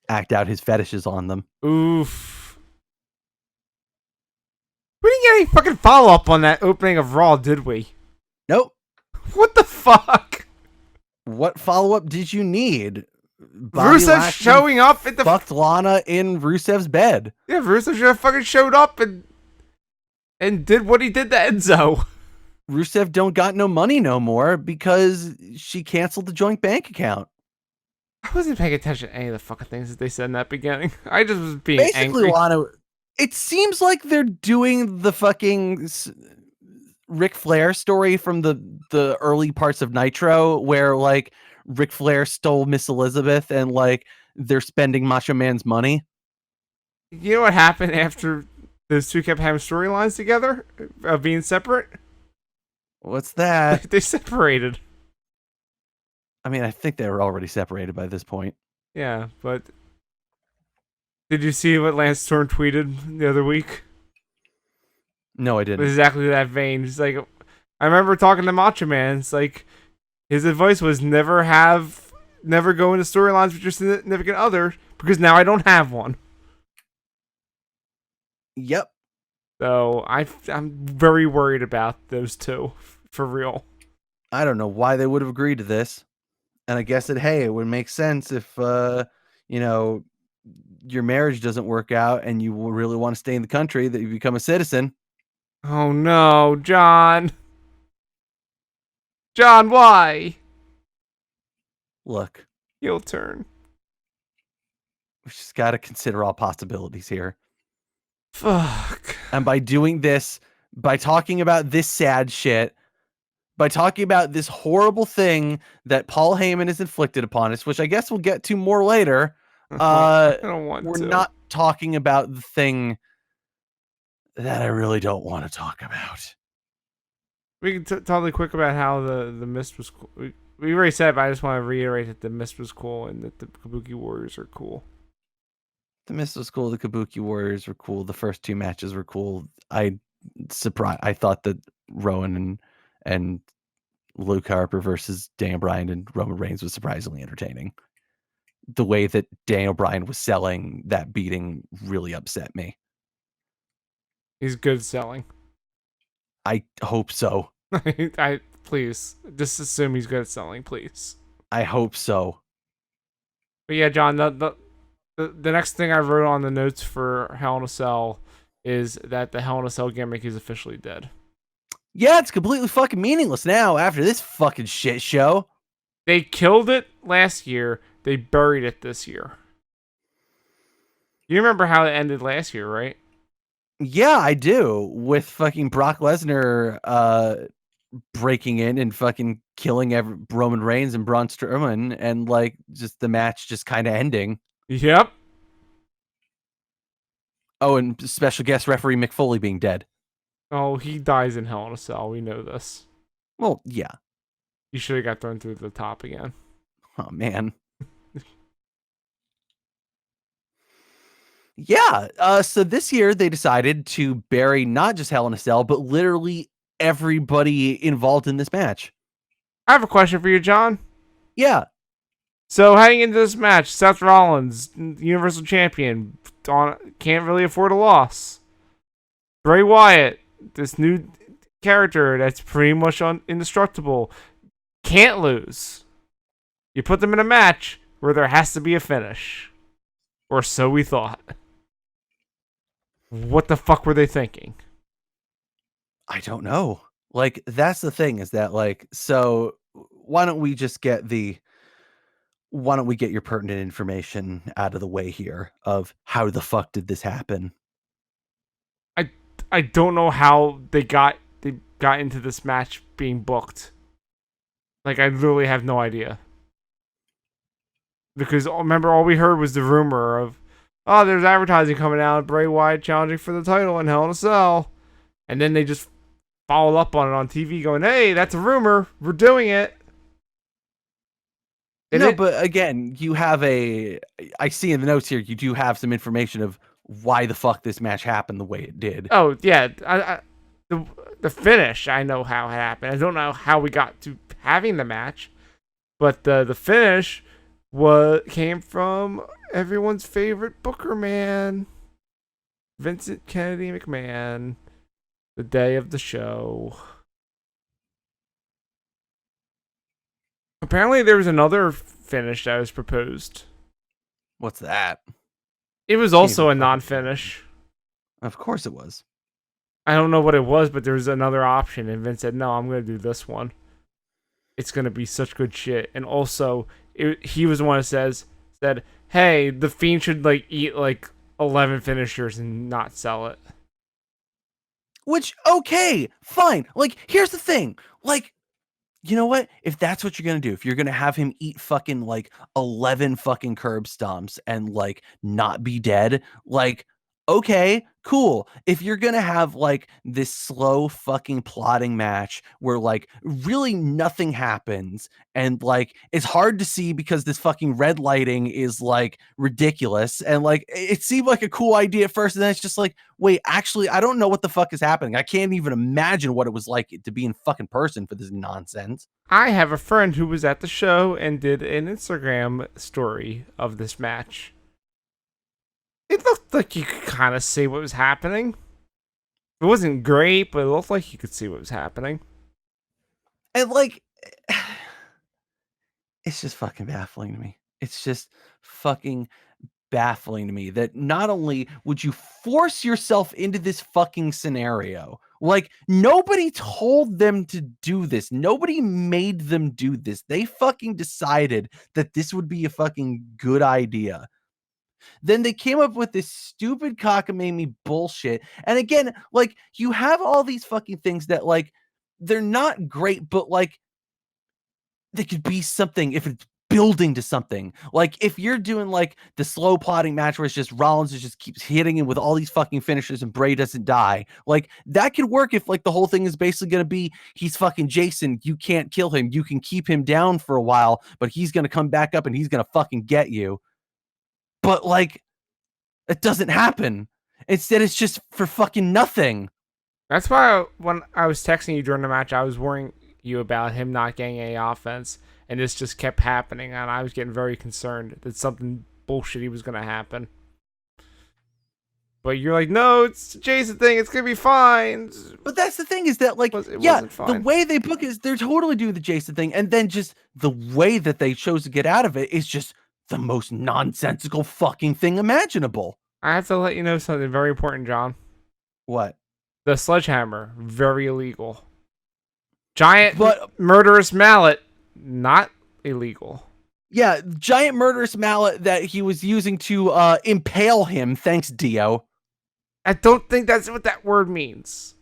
act out his fetishes on them. Oof. We didn't get any fucking follow-up on that opening of Raw, did we? Nope. What the fuck? What follow-up did you need? Rusev showing up at the fucked Lana in Rusev's bed. Yeah, Rusev should have fucking showed up and did what he did to Enzo. Rusev don't got no money no more because she canceled the joint bank account. I wasn't paying attention to any of the fucking things that they said in that beginning. I just was being Basically, angry. Lana, it seems like they're doing the fucking Ric Flair story from the early parts of Nitro, where like Ric Flair stole Miss Elizabeth and like they're spending Macho Man's money. You know what happened after those two kept having storylines together, being separate? What's that? They separated. I mean, I think they were already separated by this point. Yeah, but did you see what Lance Storm tweeted the other week? No, I didn't. Exactly that vein. It's like I remember talking to Macho Man. It's like his advice was never go into storylines with your significant other because now I don't have one. Yep. So I'm very worried about those two for real. I don't know why they would have agreed to this. And I guess it would make sense if, you know, your marriage doesn't work out and you really want to stay in the country, that you become a citizen. Oh no, John. John, why? Look, Heel turn. we just got to consider all possibilities here. Fuck. And by doing this, by talking about this sad shit, by talking about this horrible thing that Paul Heyman has inflicted upon us, which I guess we'll get to more later, I don't want we're to. not talking about the thing that I really don't want to talk about. We can talk really quick about how the mist was cool. We already said, but I just want to reiterate that the mist was cool and that the Kabuki Warriors are cool. The Mist was cool. The Kabuki Warriors were cool. The first two matches were cool. I thought that Rowan and Luke Harper versus Daniel Bryan and Roman Reigns was surprisingly entertaining. The way that Daniel Bryan was selling that beating really upset me. He's good selling. I hope so. I please just assume he's good at selling, please. I hope so. But yeah, John, the next thing I wrote on the notes for Hell in a Cell is that the Hell in a Cell gimmick is officially dead. Yeah, it's completely fucking meaningless now after this fucking shit show. They killed it last year. They buried it this year. You remember how it ended last year, right? Yeah, I do. With fucking Brock Lesnar breaking in and fucking killing Roman Reigns and Braun Strowman, and like just the match just kind of ending. Yep. Oh, and special guest referee Mick Foley being dead. Oh, he dies in Hell in a Cell. We know this. Well, yeah. You should have got thrown through the top again. Oh man. Yeah. So this year they decided to bury not just Hell in a Cell, but literally everybody involved in this match. I have a question for you, John. Yeah. So heading into this match, Seth Rollins, Universal Champion, can't really afford a loss. Bray Wyatt, this new character that's pretty much indestructible, can't lose. You put them in a match where there has to be a finish. Or so we thought. What the fuck were they thinking? I don't know. Like, that's the thing, is that like, so why don't we get your pertinent information out of the way here of how the fuck did this happen? I don't know how they got into this match being booked. Like, I literally have no idea. Because remember, all we heard was the rumor of, oh, there's advertising coming out, Bray Wyatt challenging for the title in Hell in a Cell. And then they just followed up on it on TV going, hey, that's a rumor. We're doing it. But again, I see in the notes here, you do have some information of why the fuck this match happened the way it did. Oh, yeah. The finish, I know how it happened. I don't know how we got to having the match. But the finish came from everyone's favorite Booker man, Vincent Kennedy McMahon, the day of the show. Apparently, there was another finish that was proposed. What's that? It was also a non-finish. Of course it was. I don't know what it was, but there was another option, and Vince said, no, I'm going to do this one. It's going to be such good shit. And also, he was the one that said, hey, the Fiend should eat 11 finishers and not sell it. Which, okay, fine. Here's the thing. You know what? If that's what you're going to do, if you're going to have him eat fucking 11 fucking curb stomps and not be dead, okay, cool. If you're gonna have like this slow fucking plotting match where like really nothing happens and like it's hard to see because this fucking red lighting is like ridiculous and like it seemed like a cool idea at first and then it's just like, wait, actually, I don't know what the fuck is happening. I can't even imagine what it was like to be in fucking person for this nonsense. I have a friend who was at the show and did an Instagram story of this match. It looked like you could kind of see what was happening. It wasn't great, but it looked like you could see what was happening. And like it's just fucking baffling to me. It's just fucking baffling to me that not only would you force yourself into this fucking scenario, like nobody told them to do this. Nobody made them do this. They fucking decided that this would be a fucking good idea. Then they came up with this stupid cockamamie bullshit. And again, like you have all these fucking things that like they're not great, but like they could be something if it's building to something. Like if you're doing like the slow plotting match where it's just Rollins just keeps hitting him with all these fucking finishers and Bray doesn't die, like that could work if like the whole thing is basically gonna be he's fucking Jason, you can't kill him, you can keep him down for a while, but he's gonna come back up and he's gonna fucking get you. But like it doesn't happen. Instead, it's just for fucking nothing. That's why when I was texting you during the match, I was worrying you about him not getting any offense, and this just kept happening, and I was getting very concerned that something bullshitty was going to happen. But you're like, no, it's a Jason thing. It's going to be fine. But that's the thing is that, like, It yeah, wasn't the fine. way they book is they're totally doing the Jason thing. And then just the way that they chose to get out of it is just the most nonsensical fucking thing imaginable. I have to let you know something very important, John. What? The sledgehammer, very illegal. Giant But murderous mallet, not illegal. yeah, giant murderous mallet that he was using to impale him. Thanks, Dio. I don't think that's what that word means.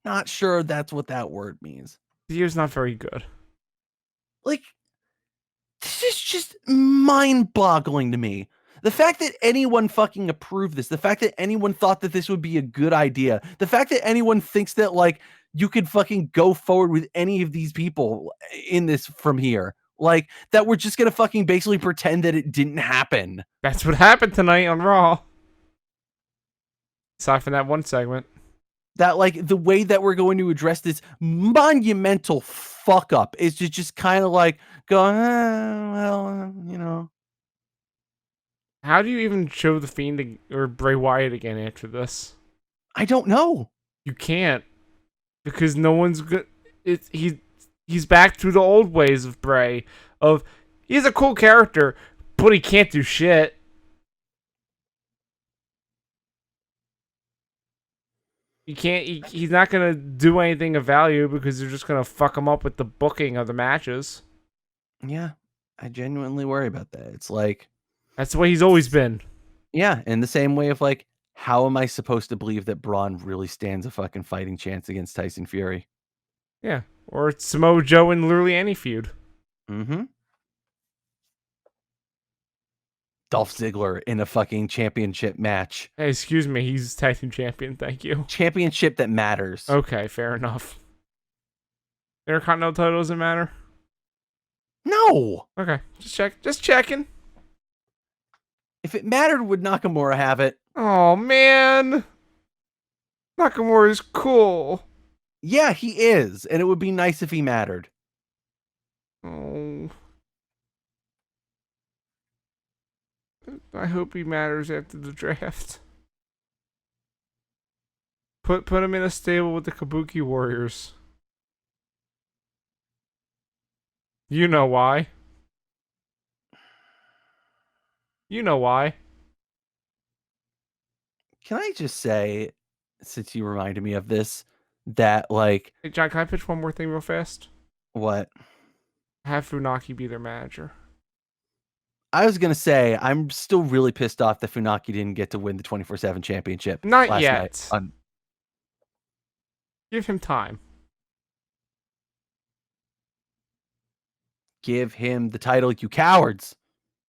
Not sure that's what that word means. Dio's not very good. Like, this is just mind-boggling to me. The fact that anyone fucking approved this, the fact that anyone thought that this would be a good idea, the fact that anyone thinks that like you could fucking go forward with any of these people in this from here, like that we're just gonna fucking basically pretend that it didn't happen. That's what happened tonight on Raw. Aside from that one segment. That like the way that we're going to address this monumental fuck up is to just kind of like go, you know. How do you even show the Fiend or Bray Wyatt again after this? I don't know. You can't, because no one's good. He's back to the old ways of Bray. Of he's a cool character, but he can't do shit. You can't. He's not gonna do anything of value because they're just gonna fuck him up with the booking of the matches. Yeah, I genuinely worry about that. It's like That's the way he's always been. yeah, in the same way of like, how am I supposed to believe that Braun really stands a fucking fighting chance against Tyson Fury? Yeah, or Samoa Joe in literally any feud. Mm-hmm. Dolph Ziggler in a fucking championship match. Hey, excuse me, he's tag team champion. Thank you. Championship that matters. Okay, fair enough. Intercontinental title doesn't matter. No! Okay, just checking. If it mattered, would Nakamura have it? Oh man, Nakamura is cool. Yeah, he is, and it would be nice if he mattered. Oh, I hope he matters after the draft. Put him in a stable with the Kabuki Warriors. You know why. You know why. Can I just say, since you reminded me of this, that like Hey John, can I pitch one more thing real fast? what? Have Funaki be their manager. I was gonna say I'm still really pissed off that Funaki didn't get to win the 24/7 championship Not last yet. night. Give him time. Give him the title, you cowards.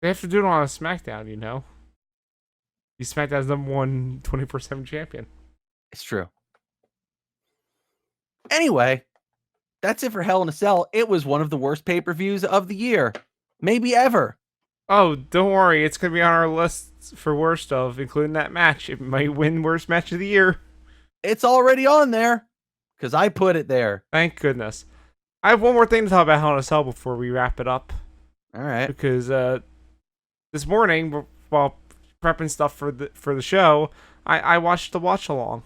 They have to do it on a SmackDown, you know. He's SmackDown's #1 24/7 champion. It's true. Anyway, that's it for Hell in a Cell. It was one of the worst pay-per-views of the year, maybe ever. Oh, don't worry. It's going to be on our list for worst of, including that match. It might win worst match of the year. It's already on there because I put it there. Thank goodness. I have one more thing to talk about Hell in a Cell before we wrap it up. All right. Because this morning, while prepping stuff for the show, I watched the watch along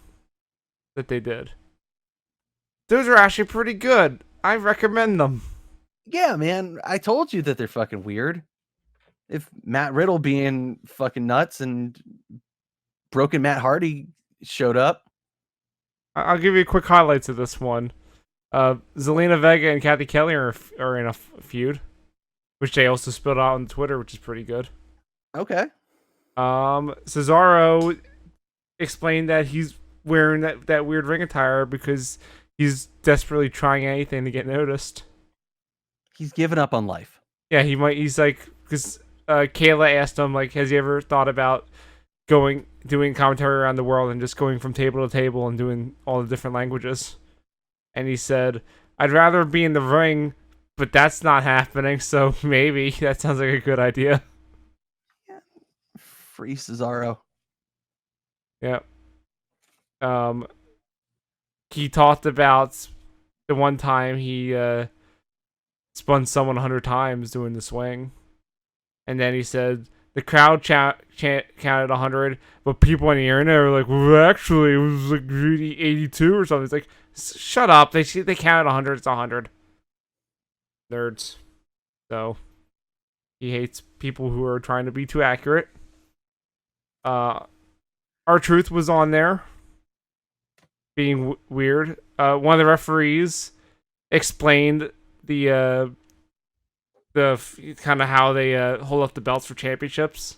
that they did. Those are actually pretty good. I recommend them. Yeah, man. I told you that they're fucking weird. If Matt Riddle being fucking nuts and broken Matt Hardy showed up. I'll give you quick highlights of this one. Zelina Vega and Kathy Kelly are in a feud, which they also spilled out on Twitter, which is pretty good. Okay. Cesaro explained that he's wearing that weird ring attire because he's desperately trying anything to get noticed. He's given up on life. Yeah, he's like, because Kayla asked him, like, has he ever thought about doing commentary around the world and just going from table to table and doing all the different languages? And he said, I'd rather be in the ring, but that's not happening, so maybe. That sounds like a good idea. Yeah. Free Cesaro. Yeah. He talked about the one time he spun someone 100 times doing the swing. And then he said the crowd counted 100, but people on the internet were like, well, actually, it was like 82 or something. It's like, shut up. They counted 100. It's 100. Nerds. So he hates people who are trying to be too accurate. R-Truth was on there, being weird. One of the referees explained the kind of how they hold up the belts for championships,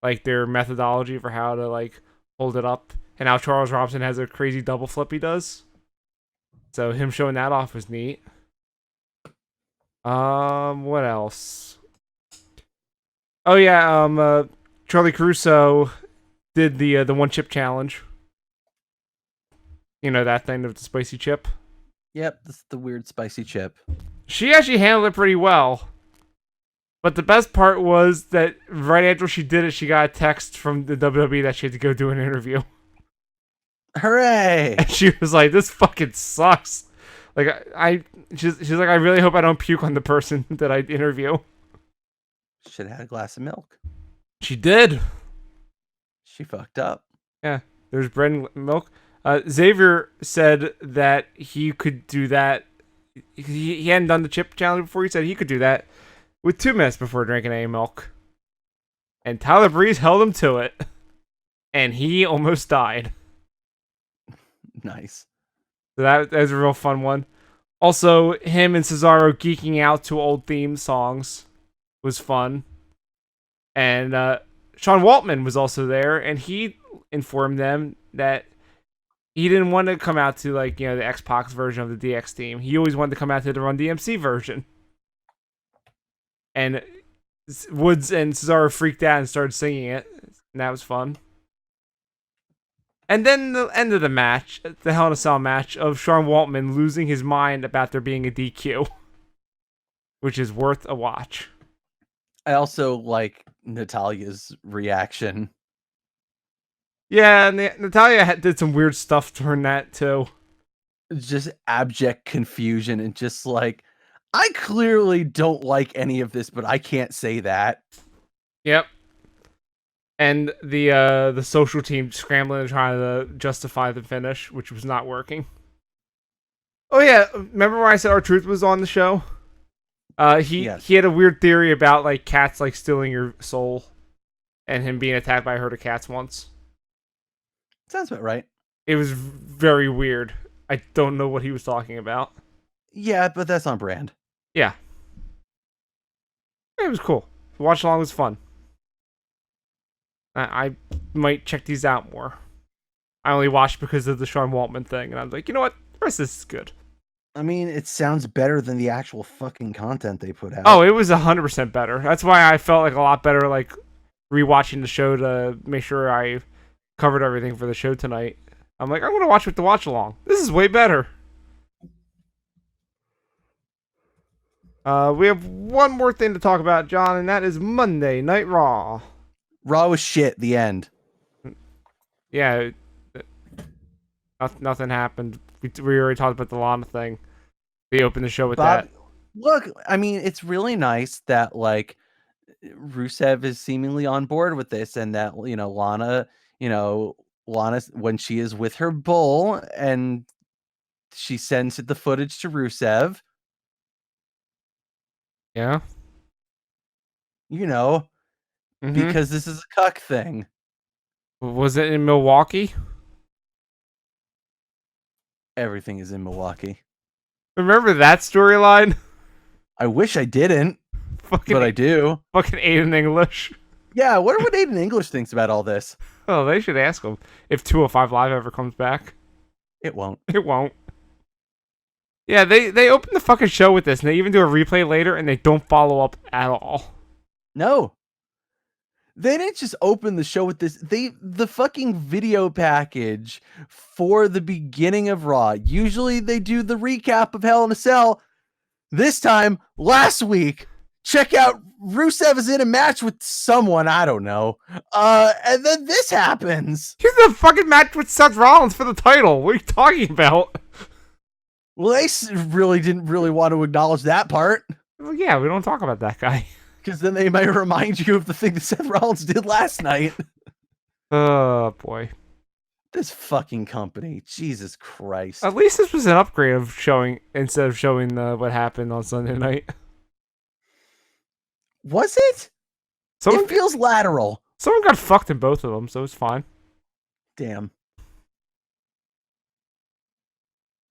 like their methodology for how to like hold it up, and how Charles Robinson has a crazy double flip he does. So him showing that off was neat. What else? Oh yeah, Charlie Caruso did the one chip challenge. You know that thing of the spicy chip? Yep, this is the weird spicy chip. She actually handled it pretty well. But the best part was that right after she did it, she got a text from the WWE that she had to go do an interview. Hooray! And she was like, this fucking sucks. Like, she's like, I really hope I don't puke on the person that I interview. Should have had a glass of milk. She did. She fucked up. Yeah, there's bread and milk. Xavier said that he could do that. He hadn't done the chip challenge before. He said he could do that with 2 minutes before drinking any milk. And Tyler Breeze held him to it. And he almost died. Nice. So that was a real fun one. Also, him and Cesaro geeking out to old theme songs was fun. And Sean Waltman was also there, and he informed them that he didn't want to come out to, like, you know, the X-Pac version of the DX team. He always wanted to come out to the Run DMC version. And Woods and Cesaro freaked out and started singing it. And that was fun. And then the end of the match, the Hell in a Cell match, of Sean Waltman losing his mind about there being a DQ. Which is worth a watch. I also like Natalia's reaction. Yeah, and Natalia did some weird stuff during that, too. Just abject confusion and just like, I clearly don't like any of this, but I can't say that. Yep. And the social team scrambling and trying to justify the finish, which was not working. Oh yeah, remember when I said R-Truth was on the show? He had a weird theory about like cats like stealing your soul, and him being attacked by a herd of cats once. Sounds about right. It was very weird. I don't know what he was talking about. Yeah, but that's on brand. Yeah. It was cool. The watch along was fun. I might check these out more. I only watched because of the Sean Waltman thing, and I was like, you know what? The rest of this is good. I mean, it sounds better than the actual fucking content they put out. Oh, it was 100% better. That's why I felt like a lot better, like, rewatching the show to make sure I covered everything for the show tonight. I'm like, I'm gonna watch with the watch along. This is way better. We have one more thing to talk about, John, and that is Monday Night Raw. Raw was shit. The end. Yeah, nothing happened. We already talked about the Lana thing. We opened the show with that. Look, I mean, it's really nice that like Rusev is seemingly on board with this, and that Lana, when she is with her bull and she sends the footage to Rusev. Yeah. Because this is a cuck thing. Was it in Milwaukee? Everything is in Milwaukee. Remember that storyline? I wish I didn't, but I do. Fucking Aiden English. Yeah, I wonder what Aiden English thinks about all this. Oh, they should ask him if 205 Live ever comes back. It won't. It won't. Yeah, they open the fucking show with this, and they even do a replay later, and they don't follow up at all. No. They didn't just open the show with this. The fucking video package for the beginning of Raw. Usually they do the recap of Hell in a Cell. This time, last week, check out Rusev is in a match with someone, I don't know. And then this happens. He's in a fucking match with Seth Rollins for the title. What are you talking about? Well, they really didn't want to acknowledge that part. Well, yeah, we don't talk about that guy. Because then they might remind you of the thing that Seth Rollins did last night. Oh, boy. This fucking company. Jesus Christ. At least this was an upgrade of showing, instead of showing what happened on Sunday night. Was it? It feels lateral. Someone got fucked in both of them, so it's fine. Damn.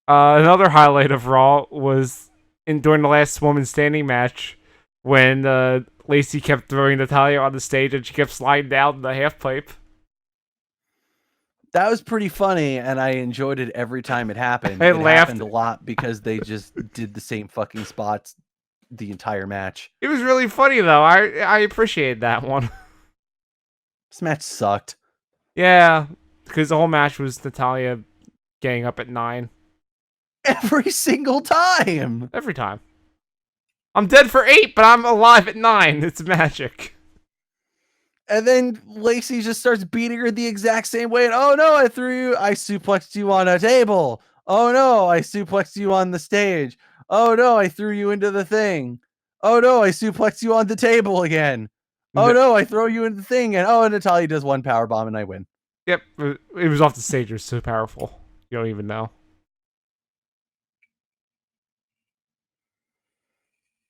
Another highlight of Raw was during the last woman standing match when Lacey kept throwing Natalya on the stage and she kept sliding down the half pipe. That was pretty funny, and I enjoyed it every time it happened. It laughed happened a lot because they just did the same fucking spots the entire match. It was really funny, though. I appreciated that one. This match sucked. Yeah, because the whole match was Natalya getting up at 9. Every single time. Every time. I'm dead for 8, but I'm alive at 9. It's magic. And then Lacey just starts beating her the exact same way. And oh no, I suplexed you on a table. Oh no, I suplexed you on the stage. Oh no, I threw you into the thing. Oh no, I suplexed you on the table again. Oh no, I throw you into the thing. And Natalya does one power bomb and I win. Yep, it was off the stage. It was so powerful. You don't even know.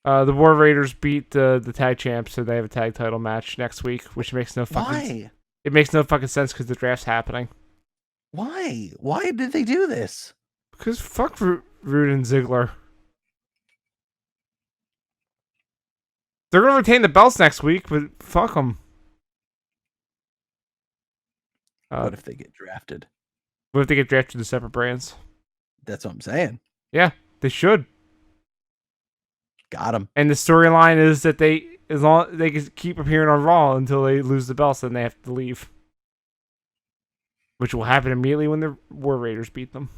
The War Raiders beat the tag champs, so they have a tag title match next week, which makes no fucking. Why? It makes no fucking sense because the draft's happening. Why? Why did they do this? Because fuck Roode and Ziggler. They're gonna retain the belts next week, but fuck them. What if they get drafted? What if they get drafted to separate brands? That's what I'm saying. Yeah, they should. Got them. And the storyline is that as long they can keep appearing on Raw until they lose the belts, then they have to leave, which will happen immediately when the War Raiders beat them.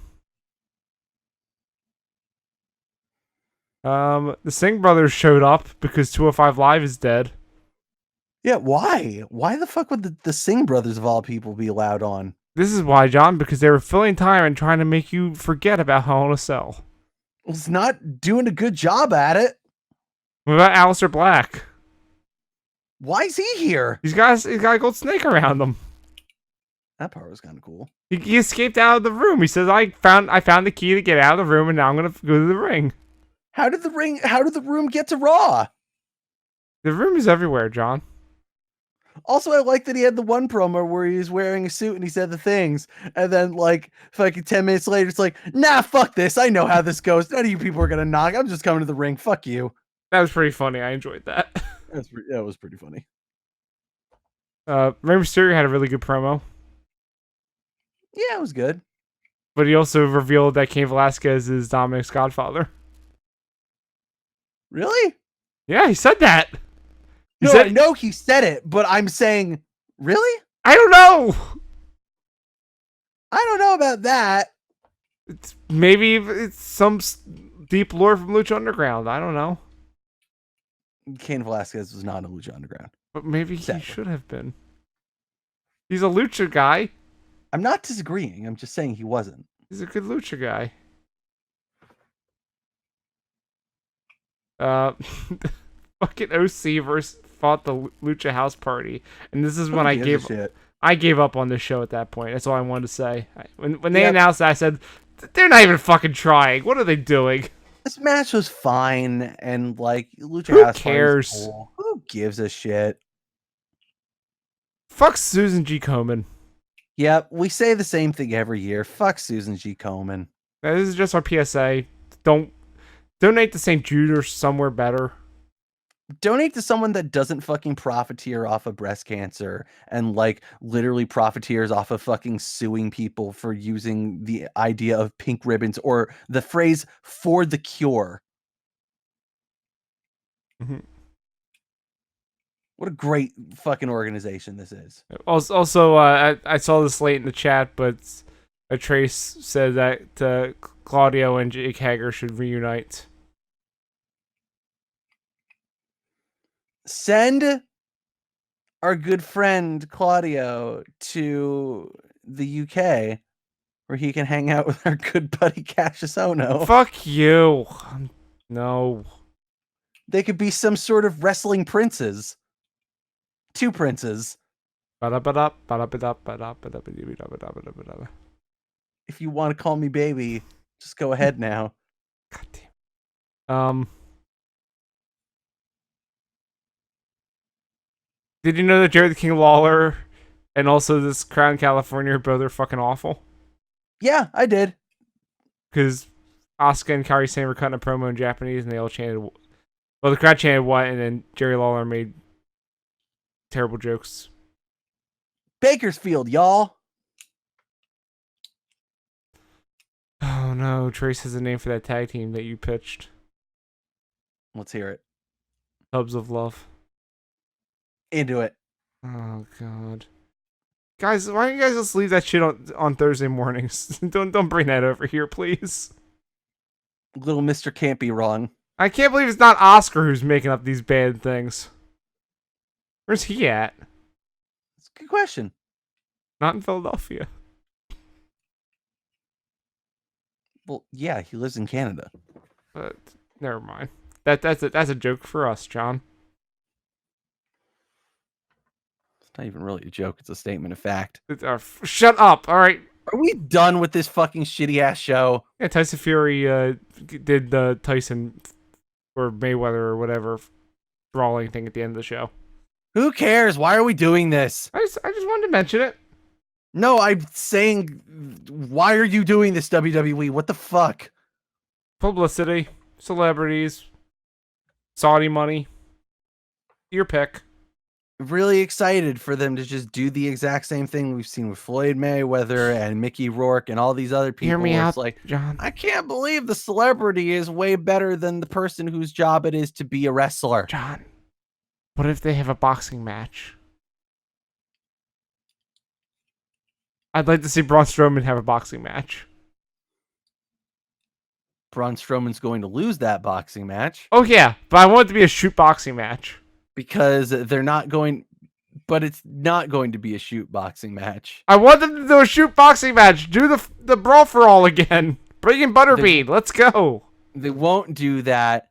The Singh brothers showed up because 205 Live is dead. Yeah, why? Why the fuck would the Singh brothers of all people be allowed on? This is why, John, because they were filling time and trying to make you forget about Hell in a Cell. It's not doing a good job at it. What about Aleister Black? Why is he here? He's got a gold snake around him. That part was kind of cool. He escaped out of the room. He says, "I found the key to get out of the room, and now I'm gonna go to the ring." How did the room get to Raw? The room is everywhere, John. Also, I like that he had the one promo where he was wearing a suit and he said the things, and then like 10 minutes later, it's like, nah, fuck this. I know how this goes. None of you people are gonna knock. I'm just coming to the ring. Fuck you. That was pretty funny. I enjoyed that. That was pretty funny. Rey Mysterio had a really good promo. Yeah, it was good. But he also revealed that Cain Velasquez is Dominic's godfather. Really? Yeah, he said that. No, I know he said it, but I'm saying, really? I don't know. I don't know about that. Maybe it's some deep lore from Lucha Underground. I don't know. Cain Velasquez was not in Lucha Underground. But maybe Sadly. he should have been. He's a Lucha guy. I'm not disagreeing. I'm just saying he wasn't. He's a good Lucha guy. Fucking OC fought the Lucha House Party, and this is when I gave up on the show at that point. That's all I wanted to say. When they announced that, I said, they're not even fucking trying. What are they doing? This match was fine, and like Lucha Who House cares? Party was cool. Who gives a shit? Fuck Susan G. Komen. Yep, we say the same thing every year. Fuck Susan G. Komen. This is just our PSA. Don't donate to St. Jude or somewhere better. Donate to someone that doesn't fucking profiteer off of breast cancer and like literally profiteers off of fucking suing people for using the idea of pink ribbons or the phrase "for the cure." Mm-hmm. What a great fucking organization this is. Also, I saw this late in the chat, but a Trace said that Claudio and Jake Hager should reunite. Send our good friend Claudio to the UK where he can hang out with our good buddy Cassius Ohno. Fuck you. No. They could be some sort of wrestling princes. Two princes. If you want to call me baby, just go ahead now. God damn. Did you know that Jerry the King Lawler and also this Crown California both are fucking awful? Yeah, I did. Because Asuka and Kairi Sane were cutting a promo in Japanese and they all chanted, well, the crowd chanted what, and then Jerry Lawler made terrible jokes. Bakersfield, y'all. Oh no, Trace has a name for that tag team that you pitched. Let's hear it. Hubs of Love. Into it. Oh god. Guys, why don't you guys just leave that shit on Thursday mornings? Don't bring that over here, please. Little Mr. Can't Be Wrong. I can't believe it's not Oscar who's making up these bad things. Where's he at? That's a good question. Not in Philadelphia. Well, yeah, he lives in Canada. But never mind. That's a joke for us, John. It's not even really a joke. It's a statement of fact. Shut up. All right. Are we done with this fucking shitty ass show? Yeah, Tyson Fury did the Tyson or Mayweather or whatever brawling thing at the end of the show. Who cares? Why are we doing this? I just wanted to mention it. No, I'm saying, why are you doing this, WWE? What the fuck? Publicity, celebrities, Saudi money. Your pick. Really excited for them to just do the exact same thing we've seen with Floyd Mayweather and Mickey Rourke and all these other people. Hear me out, like, John. I can't believe the celebrity is way better than the person whose job it is to be a wrestler. John, what if they have a boxing match? I'd like to see Braun Strowman have a boxing match. Braun Strowman's going to lose that boxing match. Oh yeah, but I want it to be a shoot boxing match. Because they're not going, but it's not going to be a shoot boxing match. I want them to do a shoot boxing match. Do the brawl for all again. Bring in Butterbean. Let's go. They won't do that,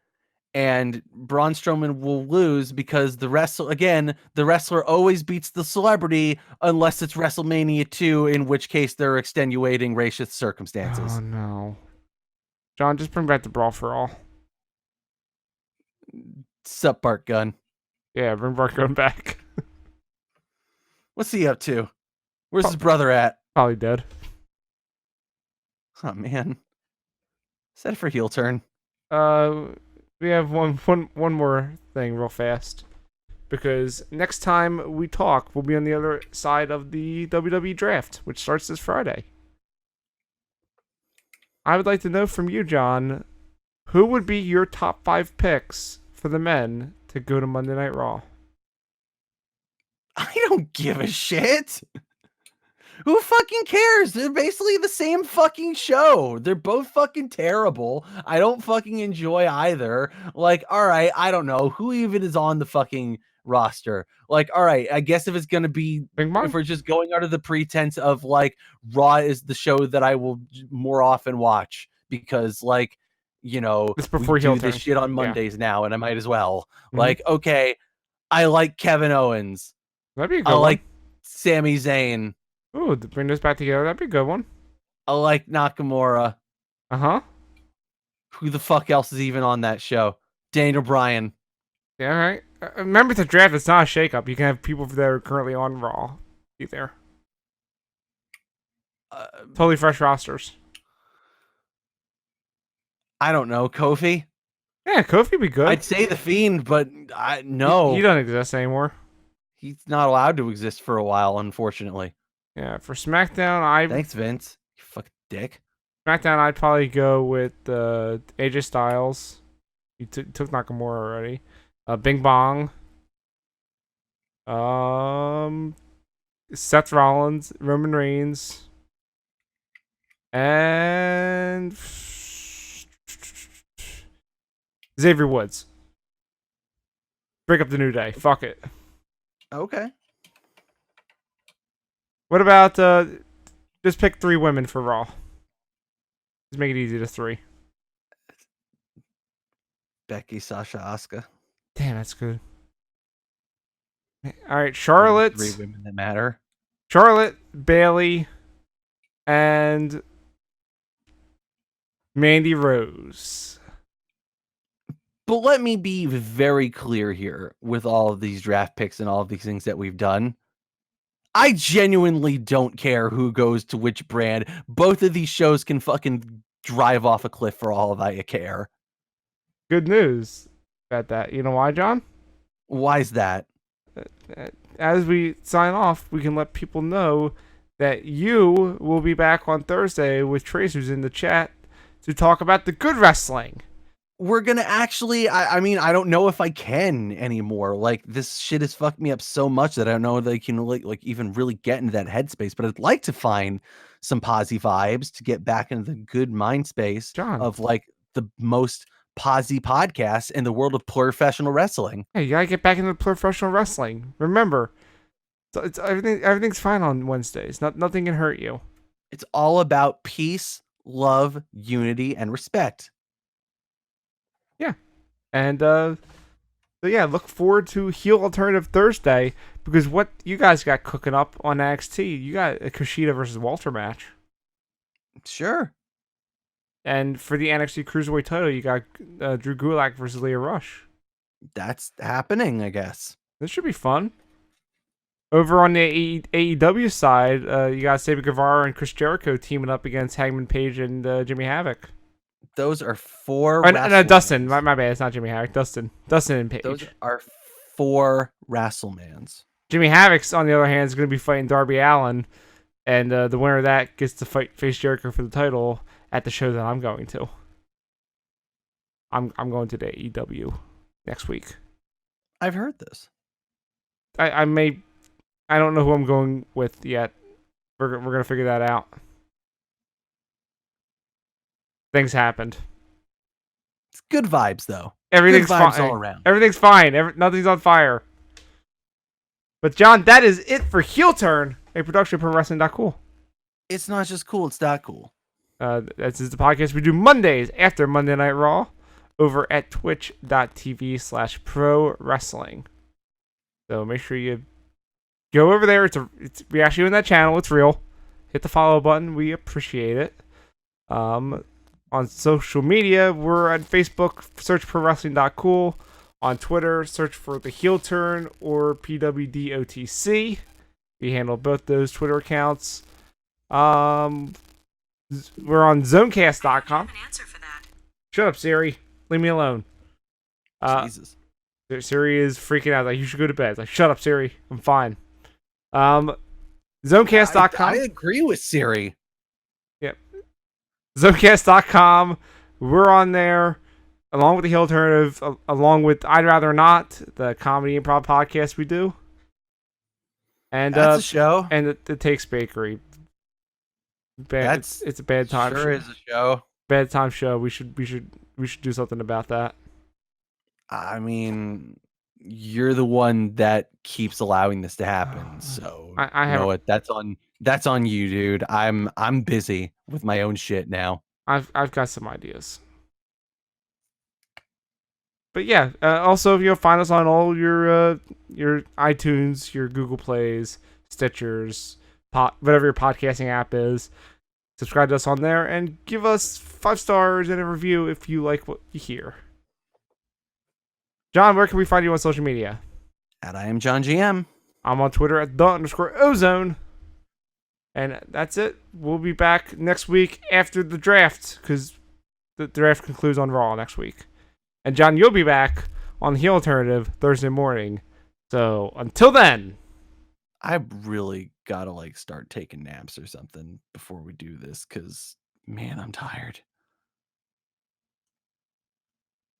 and Braun Strowman will lose because the wrestler always beats the celebrity unless it's WrestleMania 2, in which case they're extenuating racist circumstances. Oh no, John, just bring back the brawl for all. Sup, Bart Gunn? Yeah, bring Bart Gunn back. What's he up to? Where's his brother at? Probably dead. Oh man, set it for heel turn. We have one more thing real fast, because next time we talk, we'll be on the other side of the WWE draft, which starts this Friday. I would like to know from you, John, who would be your top 5 picks for the men to go to Monday Night Raw? I don't give a shit. Who fucking cares? They're basically the same fucking show. They're both fucking terrible. I don't fucking enjoy either. Like, all right, I don't know who even is on the fucking roster. Like, all right, I guess if it's gonna be, Bing bong. if we're just going under the pretense of like Raw is the show that I will more often watch because like, you know, This we before heel do this turn. shit on Yeah. Mondays now, and I might as well. Mhm. Like, okay, I like Kevin Owens. That'd be a good I one. like Sami Zayn. Ooh, to bring this back together. That'd be a good one. I like Nakamura. Uh-huh. Who the fuck else is even on that show? Daniel Bryan. Yeah, all right. Remember the draft, it's not a shakeup. You can have people that are currently on Raw be there. Totally fresh rosters. I don't know. Kofi? Yeah, Kofi would be good. I'd say The Fiend, but no. He doesn't exist anymore. He's not allowed to exist for a while, unfortunately. Yeah, for SmackDown, Thanks, Vince. You fucking dick. SmackDown, I'd probably go with AJ Styles. You took Nakamura already. Bing Bong. Seth Rollins, Roman Reigns, and Xavier Woods. Break up the New Day. Fuck it. Okay. What about just pick 3 women for Raw? Just make it easy to 3. Becky, Sasha, Asuka. Damn, that's good. All right, Charlotte. 3 women that matter. Charlotte, Bailey, and Mandy Rose. But let me be very clear here with all of these draft picks and all of these things that we've done. I genuinely don't care who goes to which brand. Both of these shows can fucking drive off a cliff for all of I care. Good news about that. You know why, John? Why is that? As we sign off, we can let people know that you will be back on Thursday with Trace, who's in the chat, to talk about the good wrestling. We're gonna actually, I mean, I don't know if I can anymore. Like, this shit has fucked me up so much that I don't know that I can like even really get into that headspace. But I'd like to find some posy vibes to get back into the good mind space John. of like the most posy podcast in the world of professional wrestling. Hey, you gotta get back into professional wrestling. Remember, it's everything's fine on Wednesdays. Nothing can hurt you. It's all about peace, love, unity, and respect. Yeah. And so yeah, look forward to Heel Alternative Thursday, because what you guys got cooking up on NXT, you got a Kushida versus Walter match. Sure. And for the NXT Cruiserweight title, you got Drew Gulak versus Leah Rush. That's happening, I guess. This should be fun. Over on the AEW side, you got Sammy Guevara and Chris Jericho teaming up against Hangman Page and Jimmy Havoc. Those are 4 No, Dustin. My bad. It's not Jimmy Havoc. Dustin and Page. Those are 4 Wrestlemans. Jimmy Havoc's, on the other hand, is going to be fighting Darby Allin, and the winner of that gets to face Jericho for the title at the show that I'm going to. I'm going to the AEW next week. I've heard this. I don't know who I'm going with yet. We're gonna figure that out. Things happened. It's good vibes, though. Everything's good vibes fine all around. Everything's fine. Nothing's on fire. But John, that is it for Heel Turn, a production of ProWrestling.Cool. It's not just cool; it's not cool. This is the podcast we do Mondays after Monday Night Raw over at twitch.tv/ProWrestling. So make sure you go over there. We actually in that channel. It's real. Hit the follow button. We appreciate it. On social media, we're on Facebook. Search ProWrestling.Cool. On Twitter, search for the Heel Turn or PWDOTC. We handle both those Twitter accounts. We're on Zonecast.com. Shut up, Siri. Leave me alone. Jesus. Siri is freaking out. Like, you should go to bed. It's like, shut up, Siri. I'm fine. Zonecast.com. I agree with Siri. Yep. Zonecast.com. We're on there, along with the Heel Alternative, along with I'd Rather Not, the comedy improv podcast we do. And That's a show. and the Takes Bakery. It's a bad time. Sure is a show. Bad time show. We should do something about that. I mean, you're the one that keeps allowing this to happen. So I you know what? That's on you, dude. I'm busy with my own shit now. I've got some ideas. But yeah, also find us on all your iTunes, your Google Plays, Stitchers, whatever your podcasting app is. Subscribe to us on there and give us 5 stars and a review if you like what you hear. John, where can we find you on social media? At I am John GM. I'm on Twitter at @the_ozone. And that's it. We'll be back next week after the draft, because the draft concludes on Raw next week. And John, you'll be back on the Heel Alternative Thursday morning. So until then, I really gotta start taking naps or something before we do this, because man, I'm tired.